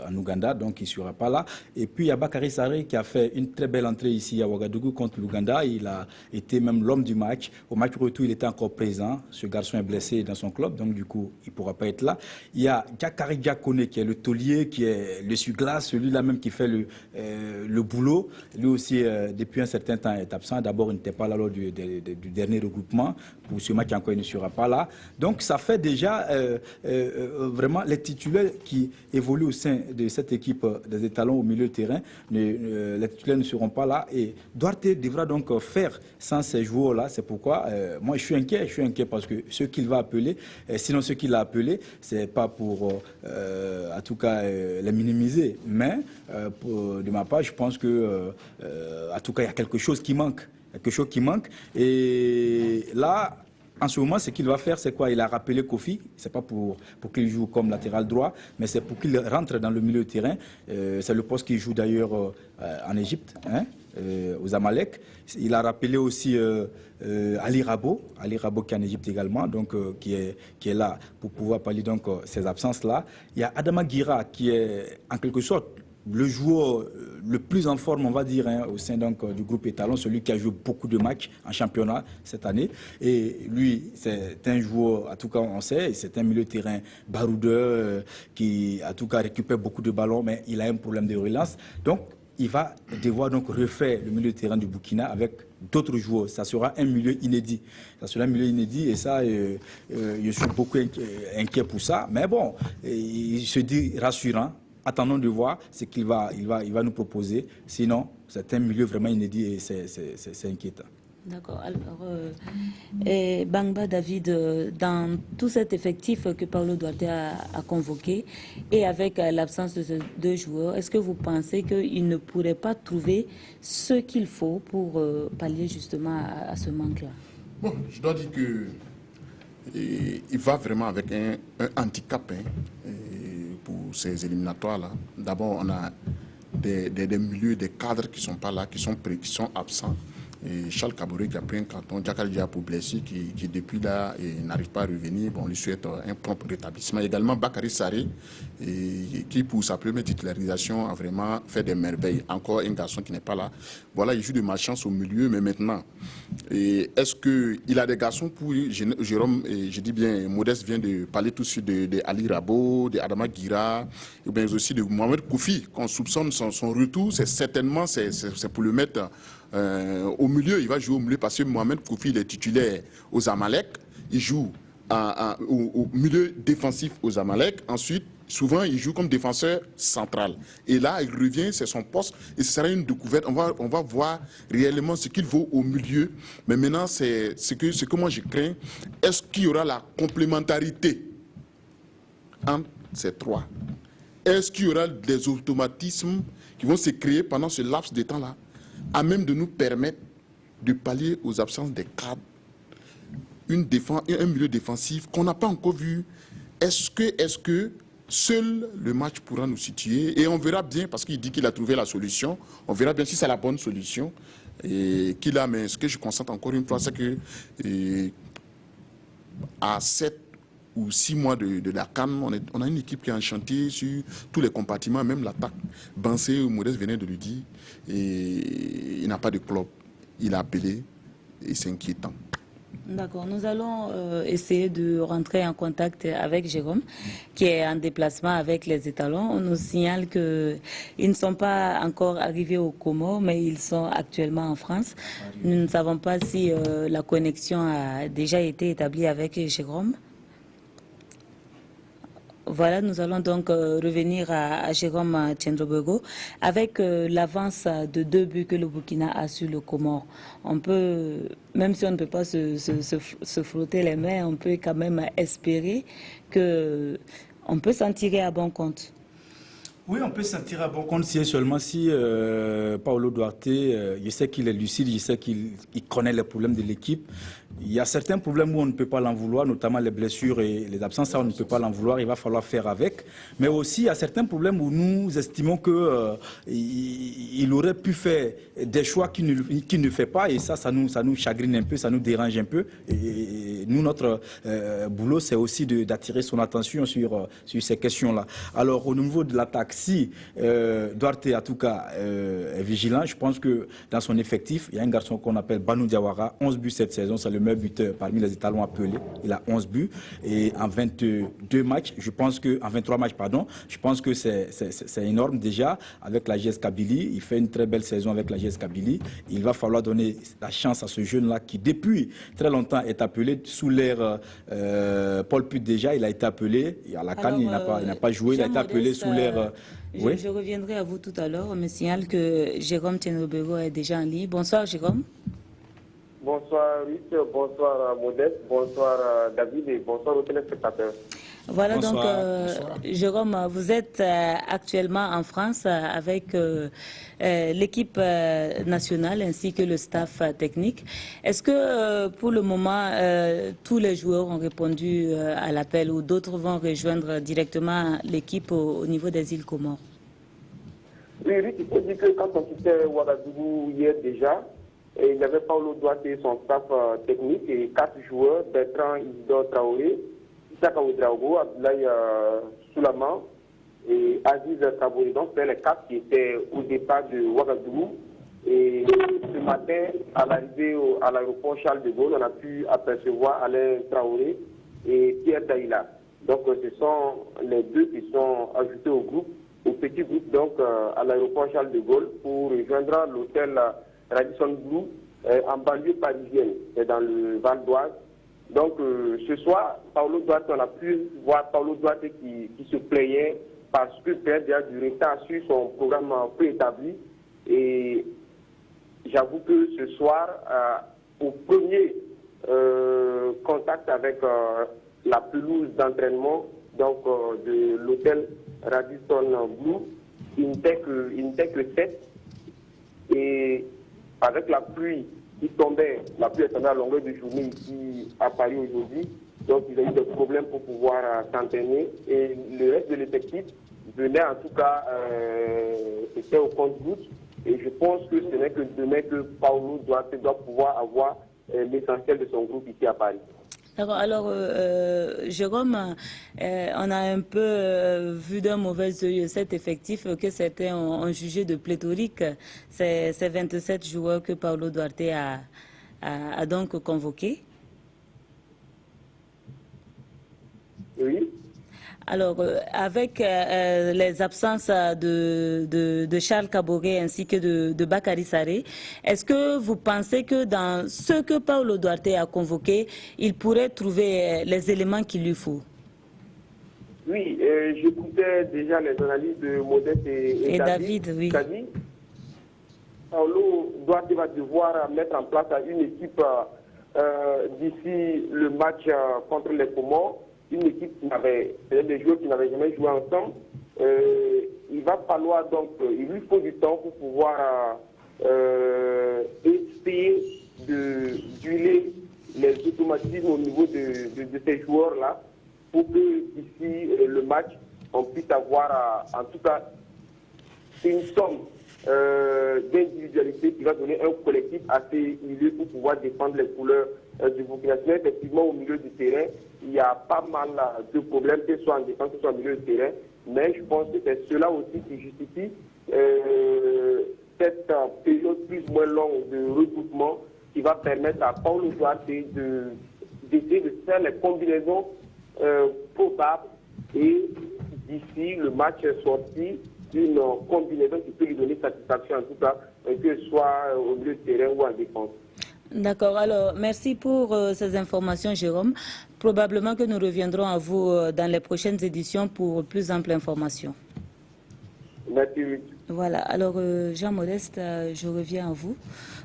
en Ouganda, donc il ne sera pas là. Et puis il y a Bakary Sarré qui a fait une très belle entrée ici à Ouagadougou contre l'Ouganda. Il a été même l'homme du match. Au match retour, il était encore présent. Ce garçon est blessé dans son club, donc du coup, il ne pourra pas être là. Il y a Diakary Diakone qui est le taulier, qui est le l'essuie-glace, celui-là même qui fait le boulot. Lui aussi, depuis un certain temps, est absent. D'abord, il n'était pas là lors du dernier regroupement. Pour ce match encore, il ne sera pas là. Donc, ça fait déjà vraiment les titulaires qui évoluent au sein de cette équipe des étalons au milieu de terrain. Les titulaires ne seront pas là. Et Duarte devra donc faire sans ces joueurs-là. C'est pourquoi moi, je suis inquiet. Je suis inquiet parce que ceux qu'il va appeler, sinon ceux qu'il a appelés, ce n'est pas pour, en tout cas, les minimiser. Mais, de ma part, je pense que, en tout cas, il y a quelque chose qui manque. Quelque chose qui manque. Et là, en ce moment, ce qu'il va faire, c'est quoi? Il a rappelé Kofi. C'est pas pour qu'il joue comme latéral droit, mais c'est pour qu'il rentre dans le milieu de terrain. C'est le poste qu'il joue d'ailleurs en Égypte, aux Amalek. Il a rappelé aussi Ali Rabo qui est en Égypte également, donc qui est là pour pouvoir pallier donc ces absences-là. Il y a Adama Guira qui est en quelque sorte le joueur le plus en forme, on va dire, au sein donc, du groupe étalon, celui qui a joué beaucoup de matchs en championnat cette année. Et lui, c'est un joueur, en tout cas, on sait, c'est un milieu de terrain baroudeur qui, en tout cas, récupère beaucoup de ballons, mais il a un problème de relance. Donc, il va devoir donc refaire le milieu de terrain du Burkina avec d'autres joueurs. Ça sera un milieu inédit. Ça sera un milieu inédit et ça, je suis beaucoup inquiet pour ça. Mais bon, il se dit rassurant. Attendons de voir ce qu'il va nous proposer. Sinon, c'est un milieu vraiment inédit et c'est inquiétant. D'accord. Alors, Bangba David, dans tout cet effectif que Paulo Duarte a convoqué et avec l'absence de ces deux joueurs, est-ce que vous pensez qu'il ne pourrait pas trouver ce qu'il faut pour pallier justement à ce manque-là? Bon, je dois dire qu'il va vraiment avec un handicap pour ces éliminatoires-là. D'abord, on a des milieux, des cadres qui ne sont pas là, qui sont absents. Et Charles Kaboré qui a pris un carton, Diakary Diakone blessé, qui depuis là n'arrive pas à revenir. Bon, on lui souhaite un prompt rétablissement. Également Bakary Sarré, qui pour sa première titularisation a vraiment fait des merveilles. Encore un garçon qui n'est pas là. Voilà, il joue de malchance au milieu, mais maintenant, est-ce qu'il a des garçons pour Jérôme, je dis bien, Modeste vient de parler tout de suite de Ali Rabo, de Adama Guira, et bien aussi de Mohamed Koufi, qu'on soupçonne son retour, c'est certainement pour le mettre au milieu. Il va jouer au milieu parce que Mohamed Koufi, il est titulaire aux Amalek, il joue au milieu défensif aux Amalek, ensuite souvent il joue comme défenseur central et là il revient, c'est son poste et ce sera une découverte. On va voir réellement ce qu'il vaut au milieu, mais maintenant c'est ce que moi je crains. Est-ce qu'il y aura la complémentarité entre ces trois? Est-ce qu'il y aura des automatismes qui vont se créer pendant ce laps de temps là à même de nous permettre de pallier aux absences des cadres, un milieu défensif qu'on n'a pas encore vu? Est-ce que seul le match pourra nous situer? Et on verra bien, parce qu'il dit qu'il a trouvé la solution, on verra bien si c'est la bonne solution qu'il a. Mais ce que je constate encore une fois, c'est que à 7 ou 6 mois de la CAN, on a une équipe qui est en chantier sur tous les compartiments, même l'attaque. Bansé, Modeste venait de lui dire, et il n'a pas de club. Il a appelé et c'est inquiétant. D'accord, nous allons essayer de rentrer en contact avec Jérôme, qui est en déplacement avec les étalons. On nous signale qu'ils ne sont pas encore arrivés aux Comores, mais ils sont actuellement en France. Nous ne savons pas si la connexion a déjà été établie avec Jérôme. Voilà, nous allons donc revenir à Jérôme Tchendrobego. Avec l'avance de 2 buts que le Burkina a sur le Comore, on peut, même si on ne peut pas se frotter les mains, on peut quand même espérer qu'on peut s'en tirer à bon compte. Oui, on peut s'en tirer à bon compte seulement si Paulo Duarte, je sais qu'il est lucide, je sais qu'il connaît les problèmes de l'équipe. Il y a certains problèmes où on ne peut pas l'en vouloir, notamment les blessures et les absences, ça on ne peut pas l'en vouloir, il va falloir faire avec. Mais aussi, il y a certains problèmes où nous estimons qu'il aurait pu faire des choix qu'il ne fait pas, et ça nous chagrine un peu, ça nous dérange un peu. Et nous, notre boulot, c'est aussi d'attirer son attention sur ces questions-là. Alors, au niveau de l'attaque, si Duarte, en tout cas, est vigilant, je pense que dans son effectif, il y a un garçon qu'on appelle Banou Diawara, 11 buts cette saison, c'est le meilleur buteur parmi les étalons appelés. Il a 11 buts et en 22 matchs, je pense que, en 23 matchs, pardon, je pense que c'est énorme déjà avec la GS Kabylie. Il fait une très belle saison avec la GS Kabylie. Il va falloir donner la chance à ce jeune-là qui, depuis très longtemps, est appelé sous l'ère Paul Put déjà. Il a été appelé. À la CAN, il n'a pas joué. Il a été appelé sous l'ère... Oui. Je reviendrai à vous tout à l'heure. On me signale que Jérôme Tchendrobego est déjà en ligne. Bonsoir, Jérôme. Bonsoir Ruth, bonsoir Modeste, bonsoir David et bonsoir aux téléspectateurs. Voilà, bonsoir. Donc Jérôme, vous êtes actuellement en France avec l'équipe nationale ainsi que le staff technique. Est-ce que pour le moment, tous les joueurs ont répondu à l'appel ou d'autres vont rejoindre directement l'équipe au niveau des îles Comores? Oui, Ruth, il faut dire que quand on quittait Ouagadougou hier déjà, et il y avait Paulo Duarte et son staff technique et 4 joueurs, Bertrand Isidore Traoré, Isaka Ouedraogo, Abdoulaye Soulaman et Aziz Traoré. Donc, c'est les 4 qui étaient au départ de Ouagadougou. Et ce matin, à l'arrivée à l'aéroport Charles de Gaulle, on a pu apercevoir Alain Traoré et Pierre Daïla. Donc, ce sont les 2 qui sont ajoutés au groupe, au petit groupe, donc à l'aéroport Charles de Gaulle, pour rejoindre l'hôtel Radisson Blu en banlieue parisienne, c'est dans le Val d'Oise. Donc ce soir, Paulo Duarte, on a pu voir Paulo Duarte qui se plaignait parce que peut-être il y a du retard sur son programme préétabli. Et j'avoue que ce soir, au premier contact avec la pelouse d'entraînement donc de l'hôtel Radisson Blu, il n'était que 7. Et avec la pluie qui tombait, la pluie est tombée à longueur de journée ici à Paris aujourd'hui, donc ils ont eu des problèmes pour pouvoir s'entraîner. Et le reste de l'effectif venait en tout cas, était au compte-gouttes. Et je pense que ce n'est que demain que Paulo doit pouvoir avoir l'essentiel de son groupe ici à Paris. Alors, Jérôme, on a un peu vu d'un mauvais œil cet effectif que certains ont jugé de pléthorique. Ces 27 joueurs que Paulo Duarte a donc convoqués. Oui. Alors, avec les absences de Charles Kaboré ainsi que de Bakary Sarré, est-ce que vous pensez que dans ce que Paulo Duarte a convoqué, il pourrait trouver les éléments qu'il lui faut? Oui, j'écoutais déjà les analyses de Modeste et David. Oui. Paulo Duarte va devoir mettre en place une équipe d'ici le match contre les Comores. Une équipe qui avait, des joueurs qui n'avaient jamais joué ensemble. Il va falloir donc, il lui faut du temps pour pouvoir essayer d'huiler les automatismes au niveau de ces joueurs-là, pour que d'ici le match, on puisse avoir, en tout cas, une somme d'individualité qui va donner un collectif assez huilé pour pouvoir défendre les couleurs du Burkina Faso. Effectivement, au milieu du terrain, il y a pas mal de problèmes, que ce soit en défense, que ce soit au milieu de terrain. Mais je pense que c'est cela aussi qui justifie cette période plus ou moins longue de regroupement qui va permettre à Paulo Duarte d'essayer de faire les combinaisons probables et d'ici le match sorti, une combinaison qui peut lui donner satisfaction en tout cas, que ce soit au milieu de terrain ou en défense. D'accord, alors merci pour ces informations Jérôme. Probablement que nous reviendrons à vous dans les prochaines éditions pour plus ample information. Merci. Voilà, alors Jean-Modeste, je reviens à vous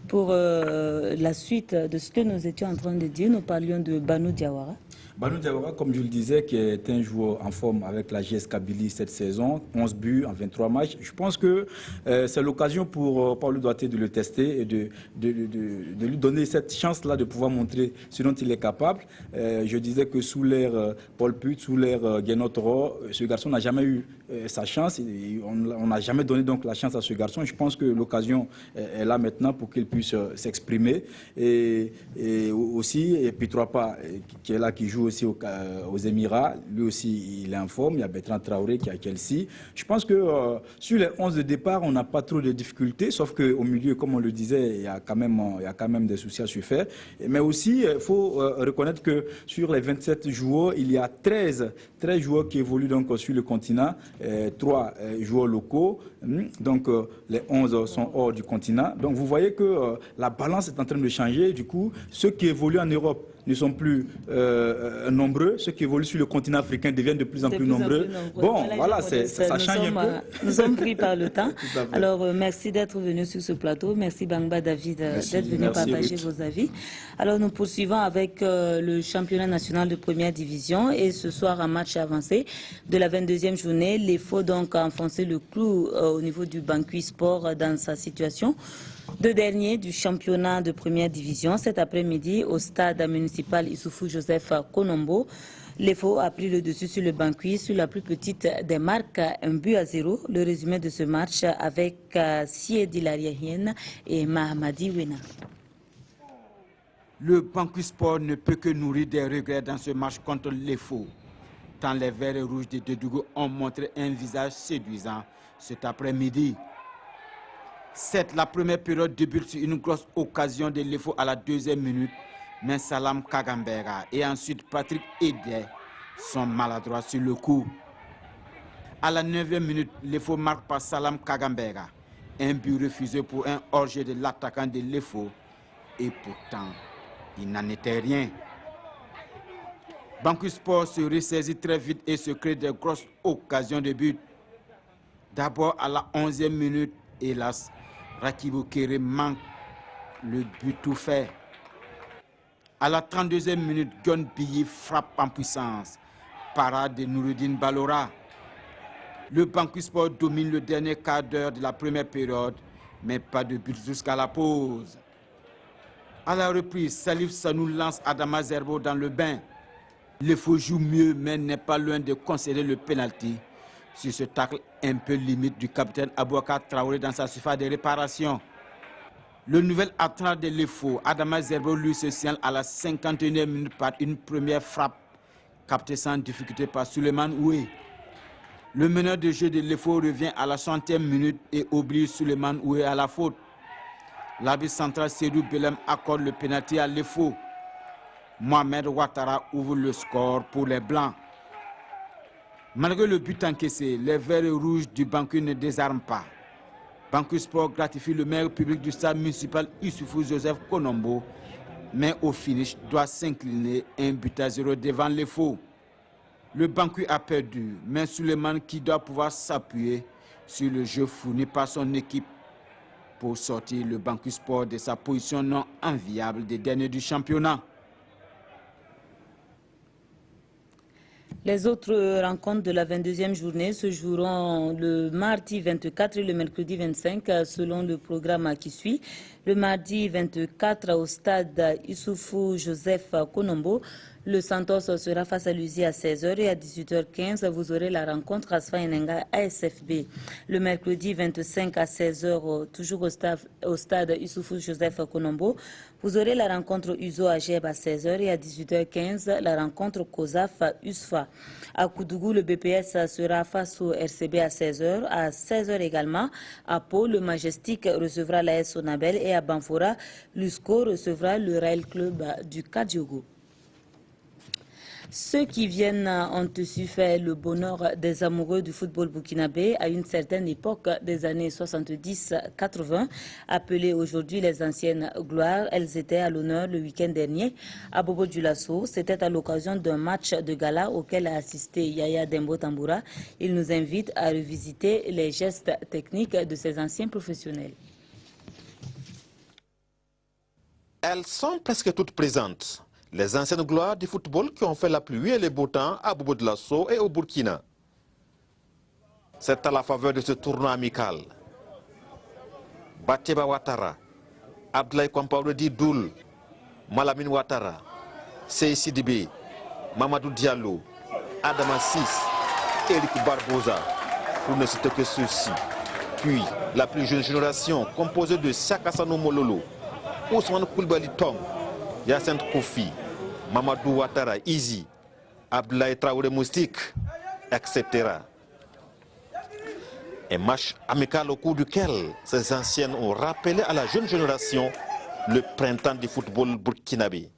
pour la suite de ce que nous étions en train de dire. Nous parlions de Banu Diawara. Banu Diawara, comme je le disais, qui est un joueur en forme avec la JS Kabylie cette saison, 11 buts en 23 matchs. Je pense que c'est l'occasion pour Paulo Duarte de le tester et de lui donner cette chance-là de pouvoir montrer ce dont il est capable. Je disais que sous l'ère Paul Put, sous l'ère Guénotoro, ce garçon n'a jamais eu sa chance. On n'a jamais donné donc la chance à ce garçon. Je pense que l'occasion est là maintenant pour qu'il puisse s'exprimer. Et aussi, et puis Troapa, qui est là, qui joue aussi aux Émirats, lui aussi il est en forme. Il y a Bertrand Traoré qui est à Chelsea. Je pense que sur les 11 de départ, on n'a pas trop de difficultés, sauf qu'au milieu, comme on le disait, il y a quand même des soucis à se faire. Mais aussi, il faut reconnaître que sur les 27 joueurs, il y a 13 joueurs qui évoluent donc sur le continent, 3 joueurs locaux, donc les 11 sont hors du continent. Donc vous voyez que la balance est en train de changer. Du coup, ceux qui évoluent en Europe ne sont plus nombreux. Ceux qui évoluent sur le continent africain deviennent de plus en plus nombreux. Bon, voilà, ça change un peu. Nous sommes pris par le temps. Alors, merci d'être venu sur ce plateau. Merci Bangba David d'être venu partager vos avis. Alors, nous poursuivons avec le championnat national de première division. Et ce soir, un match avancé de la 22e journée. Les Faux donc a enfoncé le clou au niveau du Bangui Sport dans sa situation de dernier du championnat de première division. Cet après-midi, au stade municipal Issoufou Joseph Konombo, l'EFO a pris le dessus sur le Bangui sur la plus petite des marques, 1-0. Le résumé de ce match avec Siedi Lariahienne et Mahamadi Wena. Le Bangui Sport ne peut que nourrir des regrets dans ce match contre l'EFO, tant les verts et rouges de Dedougou ont montré un visage séduisant cet après-midi. Certes, la première période débute sur une grosse occasion de l'EFO à la 2e minute, mais Salam Kagambera et ensuite Patrick Ede sont maladroits sur le coup. À la 9e minute, l'EFO marque par Salam Kagambera. Un but refusé pour un hors-jeu de l'attaquant de l'EFO. Et pourtant, il n'en était rien. Bangui Sport se ressaisit très vite et se crée de grosses occasions de but. D'abord à la 11e minute, hélas, Rakibou Kéré manque le but tout fait. À la 32e minute, Gon Billy frappe en puissance. Parade de Noureddine Balora. Le Bangui Sport domine le dernier quart d'heure de la première période, mais pas de but jusqu'à la pause. À la reprise, Salif Sanou lance Adama Zerbo dans le bain. Le faux joue mieux, mais n'est pas loin de concéder le pénalty sur ce tacle un peu limite du capitaine Abouakar Traoré dans sa surface de réparation. Le nouvel attrant de l'EFO, Adama Zerbo, lui se signale à la 51e minute par une première frappe captée sans difficulté par Suleiman Oué. Le meneur de jeu de l'EFO revient à la 60e minute et oblige Suleiman Oué à la faute. L'arbitre central Sedou Belem accorde le pénalty à l'EFO. Mohamed Ouattara ouvre le score pour les Blancs. Malgré le but encaissé, les verts et rouges du Bangui ne désarment pas. Bangui Sport gratifie le maire public du stade municipal Issoufou Joseph Konombo, mais au finish doit s'incliner 1-0 devant les faux. Le Bangui a perdu, mais Suleiman qui doit pouvoir s'appuyer sur le jeu fourni par son équipe pour sortir le Bangui Sport de sa position non enviable des derniers du championnat. Les autres rencontres de la 22e journée se joueront le mardi 24 et le mercredi 25 selon le programme qui suit. Le mardi 24 au stade Issoufou Joseph Konombo, Le Santos sera face à l'USI à 16h et à 18h15, vous aurez la rencontre Asfa Enenga ASFB. Le mercredi 25 à 16h, toujours au stade Issoufou Joseph Konombo, vous aurez la rencontre Uzo Ageb à 16h et à 18h15, la rencontre Kozaf USFA. À Koudougou, le BPS sera face au RCB à 16h. À 16h également, à Pau, le Majestic recevra l'AS Sonabel et à Banfora, l'USCO recevra le Rail Club du Kadiogo. Ceux qui viennent ont su faire le bonheur des amoureux du football burkinabé à une certaine époque des années 70-80, appelées aujourd'hui les anciennes gloires. Elles étaient à l'honneur le week-end dernier à Bobo Dioulasso. C'était à l'occasion d'un match de gala auquel a assisté Yaya Dembo Tamboura. Il nous invite à revisiter les gestes techniques de ces anciens professionnels. Elles sont presque toutes présentes. Les anciennes gloires du football qui ont fait la pluie et le beau temps à Bobo Dioulasso et au Burkina. C'est à la faveur de ce tournoi amical. Bateba Ouattara, Abdoulaye Compaoré Doul, Malamine Ouattara, Sey Sidibé, Mamadou Diallo, Adama Sis, Eric Barbosa, pour ne citer que ceux-ci. Puis la plus jeune génération composée de Sakasano Mololo, Ousmane Koulibaly Tom, Yacine Kofi, Mamadou Ouattara, Izi, Abdoulaye Traoré Moustique, etc. Un match amical au cours duquel ces anciennes ont rappelé à la jeune génération le printemps du football burkinabé.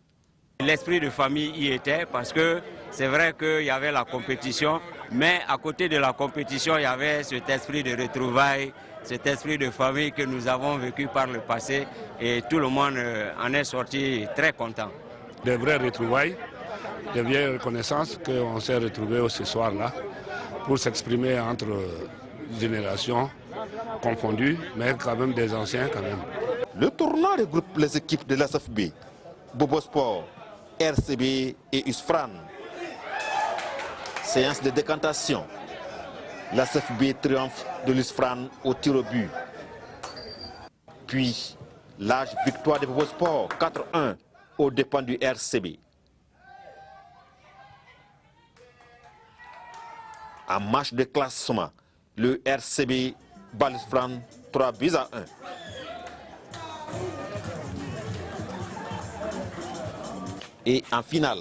L'esprit de famille y était parce que c'est vrai qu'il y avait la compétition, mais à côté de la compétition, il y avait cet esprit de retrouvailles, cet esprit de famille que nous avons vécu par le passé et tout le monde en est sorti très content. Des vraies retrouvailles, des vieilles reconnaissances qu'on s'est retrouvés ce soir-là pour s'exprimer entre générations confondues, mais quand même des anciens quand même. Le tournoi regroupe les équipes de l'ASFB, Bobo Sport, RCB et USFRAN. Séance de décantation. L'ASFB triomphe de l'USFRAN au tir au but. Puis, l'âge victoire de Bobo Sport 4-1 aux dépens du RCB. En match de classement, le RCB bat l'USFRAN 3-1. Et en finale,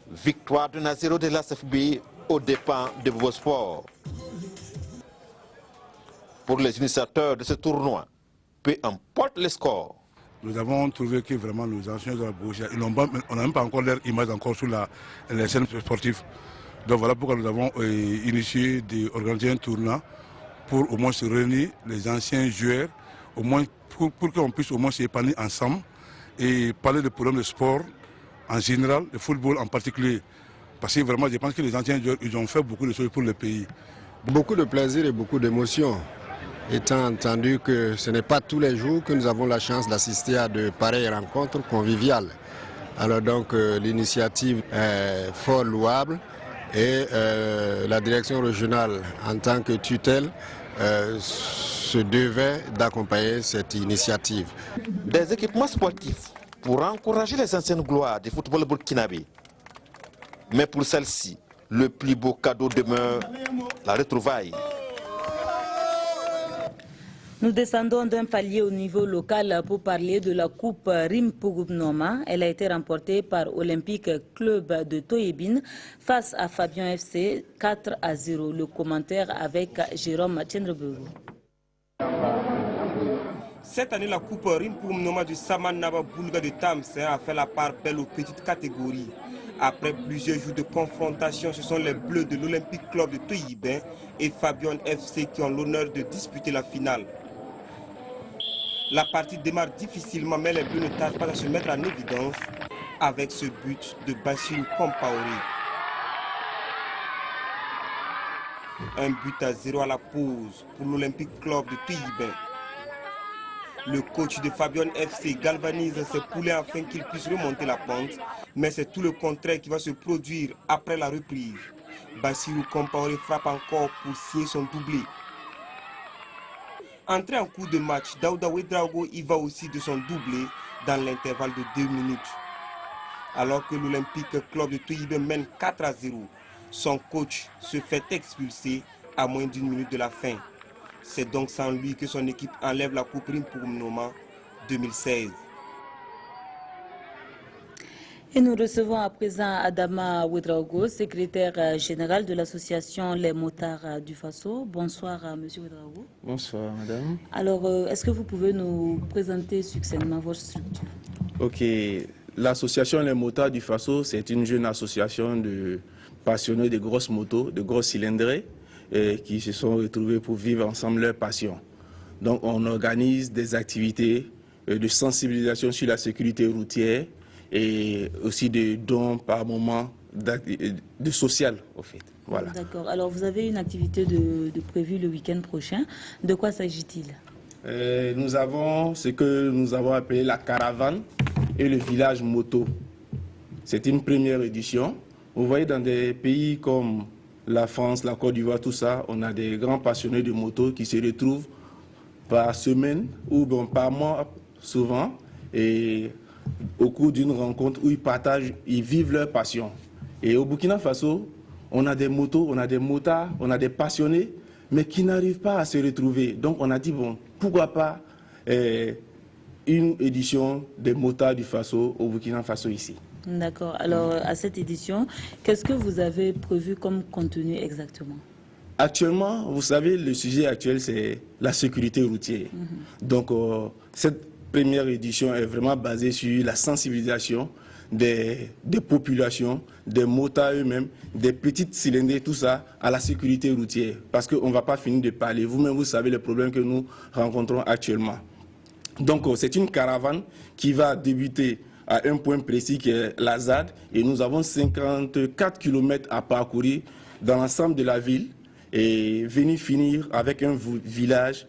victoire de 1-0 de l'ASFB aux dépens de Bobo Sport. Pour les initiateurs de ce tournoi, peu importe le score. Nous avons trouvé que vraiment nos anciens de la Bougie, on n'a même pas encore leur image encore sur les scènes sportives. Donc voilà pourquoi nous avons initié d'organiser un tournoi pour au moins se réunir les anciens joueurs, au moins pour qu'on puisse au moins s'épanouir ensemble et parler de problèmes de sport en général, le football en particulier. Parce que vraiment je pense que les anciens joueurs ils ont fait beaucoup de choses pour le pays. Beaucoup de plaisir et beaucoup d'émotions. Étant entendu que ce n'est pas tous les jours que nous avons la chance d'assister à de pareilles rencontres conviviales. Alors donc l'initiative est fort louable et la direction régionale en tant que tutelle se devait d'accompagner cette initiative. Des équipements sportifs pour encourager les anciennes gloires du football burkinabé. Mais pour celle-ci, le plus beau cadeau demeure la retrouvaille. Nous descendons d'un palier au niveau local pour parler de la coupe Rimpougou-Noma. Elle a été remportée par Olympique Club de Toyébine face à Fabian FC 4-0. Le commentaire avec Jérôme Tchendrebeu. Cette année, la coupe Rimpougou-Noma du Saman-Naba Boulga de Tamsin a fait la part belle aux petites catégories. Après plusieurs jours de confrontation, ce sont les Bleus de l'Olympique Club de Toyibin et Fabian FC qui ont l'honneur de disputer la finale. La partie démarre difficilement, mais les Bleus ne tardent pas à se mettre en évidence avec ce but de Bassirou Compaoré. Un but à 0 à la pause pour l'Olympique Club de Toyibin. Le coach de Fabian FC galvanise ses poulets afin qu'ils puissent remonter la pente, mais c'est tout le contraire qui va se produire après la reprise. Bassirou Compaoré frappe encore pour signer son doublé. Entré en cours de match, Daouda Ouedraogo y va aussi de son doublé dans l'intervalle de 2 minutes. alors que l'Olympique Club de Toyibé mène 4-0. Son coach se fait expulser à moins d'une minute de la fin. C'est donc sans lui que son équipe enlève la Coupe Rim pour Mnoma 2016. Et nous recevons à présent Adama Ouedraogo, secrétaire général de l'association Les Motards du Faso. Bonsoir, monsieur Ouedraogo. Bonsoir, madame. Alors, est-ce que vous pouvez nous présenter succinctement votre structure? Ok, l'association Les Motards du Faso, c'est une jeune association de passionnés de grosses motos, de grosses cylindrées, qui se sont retrouvés pour vivre ensemble leur passion. Donc, on organise des activités de sensibilisation sur la sécurité routière, et aussi des dons par moment de social, au fait. Voilà. D'accord. Alors, vous avez une activité de prévue le week-end prochain. De quoi s'agit-il? Nous avons ce que nous avons appelé la caravane et le village moto. C'est une première édition. Vous voyez, dans des pays comme la France, la Côte d'Ivoire, tout ça, on a des grands passionnés de moto qui se retrouvent par semaine ou bon, par mois, souvent, et au cours d'une rencontre où ils partagent, ils vivent leur passion. Et au Burkina Faso, on a des motos, on a des motards, on a des passionnés, mais qui n'arrivent pas à se retrouver. Donc on a dit, bon, pourquoi pas une édition des motards du Faso au Burkina Faso ici. D'accord. Alors, à cette édition, qu'est-ce que vous avez prévu comme contenu exactement? Actuellement, vous savez, le sujet actuel, c'est la sécurité routière. Donc, cette première édition est vraiment basée sur la sensibilisation des populations, des motards eux-mêmes, des petites cylindrées, tout ça, à la sécurité routière. Parce qu'on ne va pas finir de parler. Vous-même, vous savez les problèmes que nous rencontrons actuellement. Donc, c'est une caravane qui va débuter à un point précis qui est la ZAD. Et nous avons 54 km à parcourir dans l'ensemble de la ville et venir finir avec un village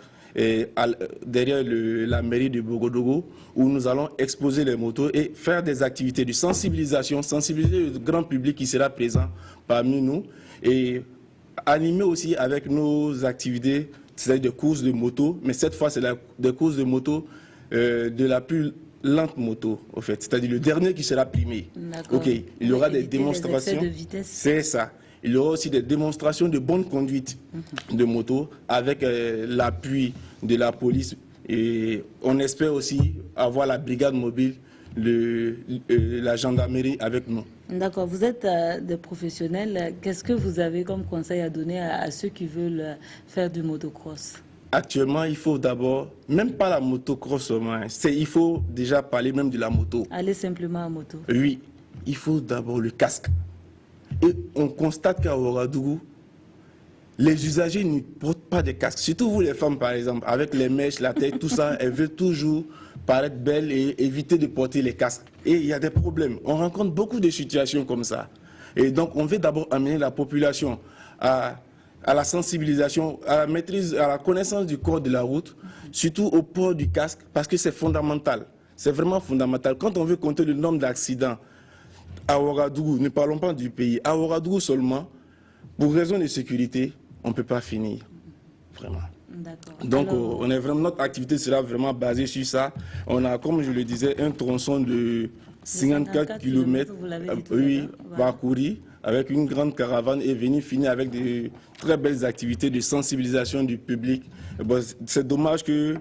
derrière la mairie de Bogodogo, où nous allons exposer les motos et faire des activités de sensibilisation, sensibiliser le grand public qui sera présent parmi nous et animer aussi avec nos activités, c'est-à-dire des courses de moto, mais cette fois c'est des courses de moto de la plus lente moto, en fait, c'est-à-dire le dernier qui sera primé. Ok, il y aura des démonstrations. C'est ça. Il y aura aussi des démonstrations de bonne conduite de moto avec l'appui de la police. Et on espère aussi avoir la brigade mobile, la gendarmerie avec nous. D'accord. Vous êtes des professionnels. Qu'est-ce que vous avez comme conseil à donner à ceux qui veulent faire du motocross? Actuellement, il faut d'abord, même pas la motocross seulement, il faut déjà parler même de la moto. Aller simplement à moto. Oui, il faut d'abord le casque. Et on constate qu'à Ouagadougou, les usagers ne portent pas de casque. Surtout vous les femmes par exemple, avec les mèches, la tête, tout ça, elles veulent toujours paraître belles et éviter de porter les casques. Et il y a des problèmes. On rencontre beaucoup de situations comme ça. Et donc on veut d'abord amener la population à la sensibilisation, à la maîtrise, à la connaissance du code de la route, surtout au port du casque, parce que c'est fondamental. C'est vraiment fondamental. Quand on veut compter le nombre d'accidents à Ouagadougou, ne parlons pas du pays, à Ouagadougou seulement, pour raison de sécurité, on ne peut pas finir. Vraiment. Donc, on est vraiment, notre activité sera vraiment basée sur ça. On a, comme je le disais, un tronçon de 54 km parcouru avec une grande caravane et venir finir avec de très belles activités de sensibilisation du public. Bon, c'est dommage que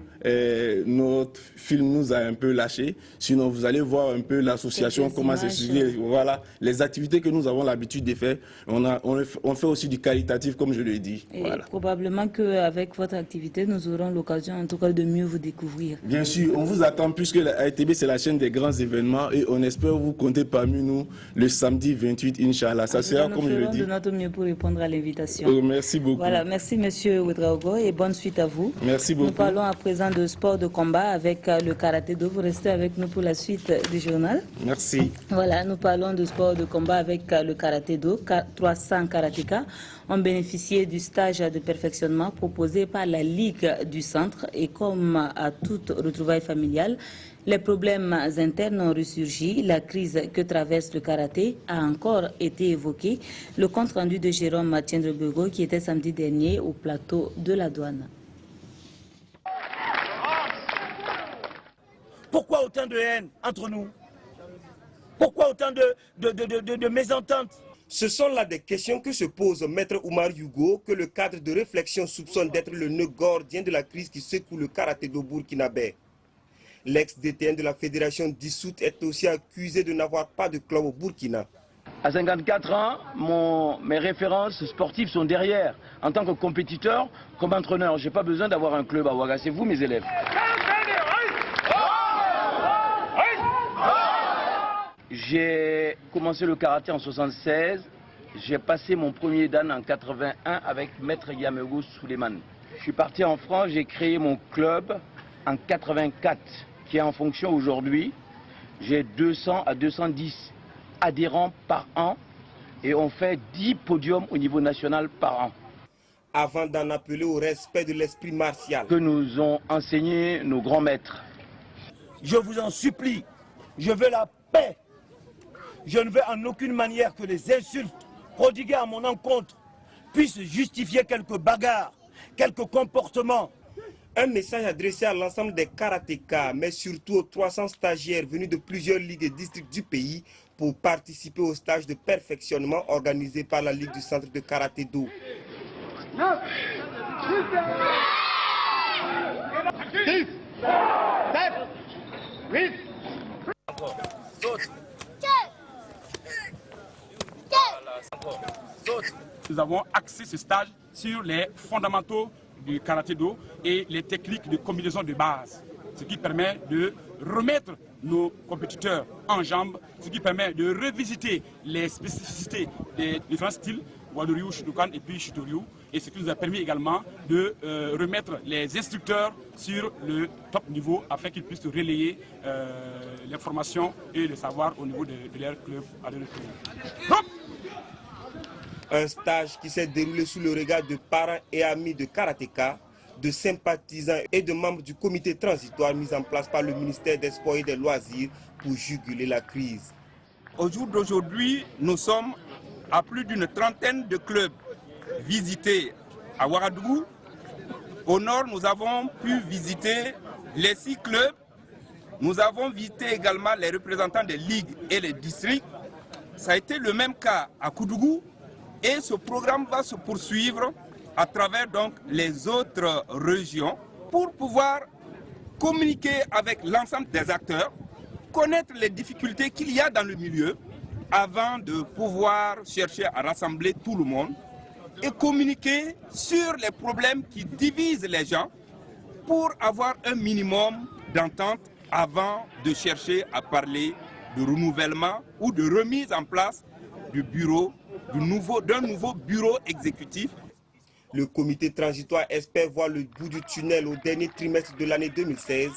notre film nous a un peu lâché. Sinon, vous allez voir un peu l'association, comment c'est suivi. Voilà, les activités que nous avons l'habitude de faire. On fait aussi du qualitatif, comme je l'ai dit. Et voilà. Probablement qu'avec votre activité, nous aurons l'occasion, en tout cas, de mieux vous découvrir. Bien sûr, on vous attend puisque la ATB, c'est la chaîne des grands événements et on espère vous compter parmi nous le samedi 28, Inch'Allah. Ça sera, comme je le dis. Nous ferons de notre mieux pour répondre à l'invitation. Merci beaucoup. Voilà, merci Monsieur Ouedraogo et bonne suite à vous. Merci beaucoup. Nous parlons à présent de sport de combat avec le karaté-do. Vous restez avec nous pour la suite du journal. Merci. Voilà, nous parlons de sport de combat avec le karaté-do. 300 karatékas ont bénéficié du stage de perfectionnement proposé par la Ligue du Centre et comme à toute retrouvaille familiale, les problèmes internes ont ressurgi. La crise que traverse le karaté a encore été évoquée. Le compte rendu de Jérôme Tiendrebego qui était samedi dernier au plateau de la douane. Pourquoi autant de haine entre nous? Pourquoi autant de mésententes? Ce sont là des questions que se pose Maître Oumar Yugo, que le cadre de réflexion soupçonne d'être le nœud gordien de la crise qui secoue le karaté-do burkinabé. L'ex-DTN de la fédération dissoute est aussi accusé de n'avoir pas de club au Burkina. À 54 ans, mes références sportives sont derrière. En tant que compétiteur, comme entraîneur, je n'ai pas besoin d'avoir un club à Ouaga. C'est vous, mes élèves. J'ai commencé le karaté en 1976. J'ai passé mon premier dan en 81 avec Maître Yamego Suleiman. Je suis parti en France, j'ai créé mon club en 84, qui est en fonction aujourd'hui. J'ai 200 à 210 adhérents par an et on fait 10 podiums au niveau national par an. Avant d'en appeler au respect de l'esprit martial que nous ont enseigné nos grands maîtres. Je vous en supplie, je veux la paix. Je ne veux en aucune manière que les insultes prodiguées à mon encontre puissent justifier quelques bagarres, quelques comportements. Un message adressé à l'ensemble des karatékas, mais surtout aux 300 stagiaires venus de plusieurs ligues et districts du pays pour participer au stage de perfectionnement organisé par la Ligue du Centre de Karaté-Do. 10, 7, 8. Nous avons axé ce stage sur les fondamentaux du karaté-do et les techniques de combinaison de base, ce qui permet de remettre nos compétiteurs en jambes, ce qui permet de revisiter les spécificités des différents styles, Wadoryu, Shudokan et puis Shitoryu, et ce qui nous a permis également de remettre les instructeurs sur le top niveau afin qu'ils puissent relayer l'information et le savoir au niveau de leur club à leur club. Un stage qui s'est déroulé sous le regard de parents et amis de karatéka, de sympathisants et de membres du comité transitoire mis en place par le ministère des Sports et des Loisirs pour juguler la crise. Au jour d'aujourd'hui, nous sommes à plus d'une trentaine de clubs visités à Ouagadougou. Au nord, nous avons pu visiter les 6 clubs. Nous avons visité également les représentants des ligues et les districts. Ça a été le même cas à Koudougou. Et ce programme va se poursuivre à travers donc les autres régions pour pouvoir communiquer avec l'ensemble des acteurs, connaître les difficultés qu'il y a dans le milieu avant de pouvoir chercher à rassembler tout le monde et communiquer sur les problèmes qui divisent les gens pour avoir un minimum d'entente avant de chercher à parler de renouvellement ou de remise en place du bureau d'un nouveau bureau exécutif. Le comité transitoire espère voir le bout du tunnel au dernier trimestre de l'année 2016,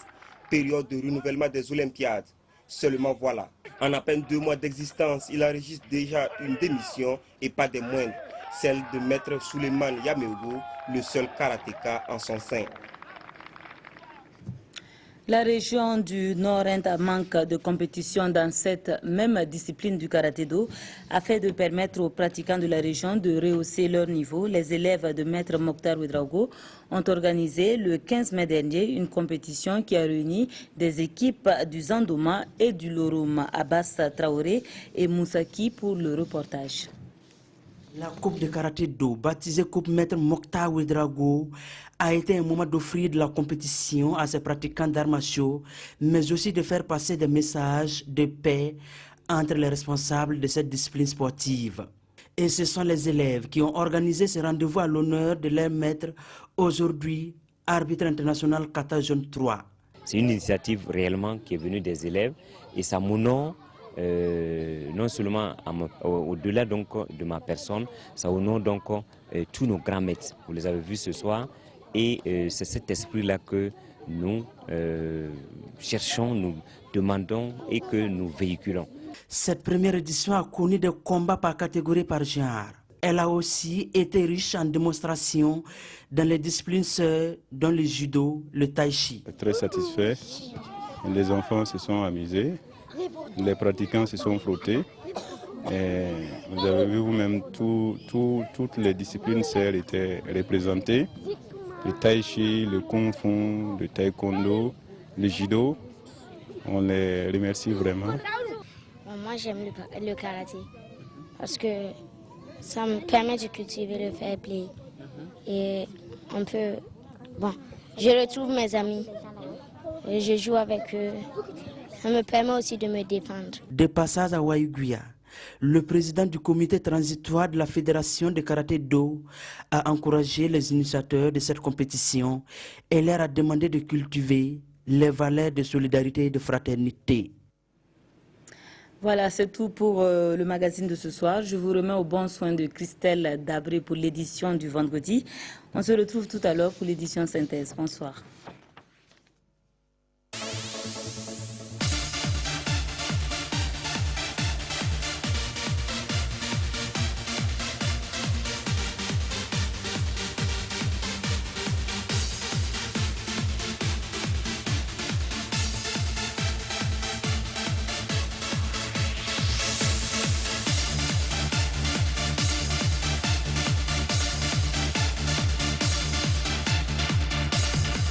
période de renouvellement des Olympiades. Seulement voilà, en à peine 2 mois d'existence, il enregistre déjà une démission et pas des moindres, celle de Maître Suleiman Yamego, le seul karatéka en son sein. La région du Nord-Est manque de compétition dans cette même discipline du karaté-do. Afin de permettre aux pratiquants de la région de rehausser leur niveau, les élèves de Maître Mokhtar Ouedraogo ont organisé le 15 mai dernier une compétition qui a réuni des équipes du Zandoma et du Lorum. Abbas Traoré et Moussaki pour le reportage. La Coupe de karaté-do, baptisée Coupe Maître Mokhtar Ouedraogo, a été un moment d'offrir de la compétition à ces pratiquants d'arts martiaux, mais aussi de faire passer des messages de paix entre les responsables de cette discipline sportive. Et ce sont les élèves qui ont organisé ce rendez-vous à l'honneur de leur maître, aujourd'hui arbitre international Kata Zone 3. C'est une initiative réellement qui est venue des élèves et ça m'honore. Non seulement au-delà donc de ma personne, ça honore donc tous nos grands maîtres. Vous les avez vus ce soir et c'est cet esprit-là que nous cherchons, nous demandons et que nous véhiculons. Cette première édition a connu des combats par catégorie par genre. Elle a aussi été riche en démonstrations dans les disciplines sœurs, dont le judo, le tai chi. Très satisfait, les enfants se sont amusés. Les pratiquants se sont frottés. Et vous avez vu vous-même, toutes les disciplines serres étaient représentées. Le tai chi, le kung fu, le taekwondo, le judo. On les remercie vraiment. moi j'aime le karaté parce que ça me permet de cultiver le fair play et on peut... Bon, je retrouve mes amis, et je joue avec eux, ça me permet aussi de me défendre. De passage à Waïguya, le président du comité transitoire de la Fédération de karaté-do a encouragé les initiateurs de cette compétition et leur a demandé de cultiver les valeurs de solidarité et de fraternité. Voilà, c'est tout pour le magazine de ce soir. Je vous remets au bon soin de Christelle Dabré pour l'édition du vendredi. On se retrouve tout à l'heure pour l'édition synthèse. Bonsoir.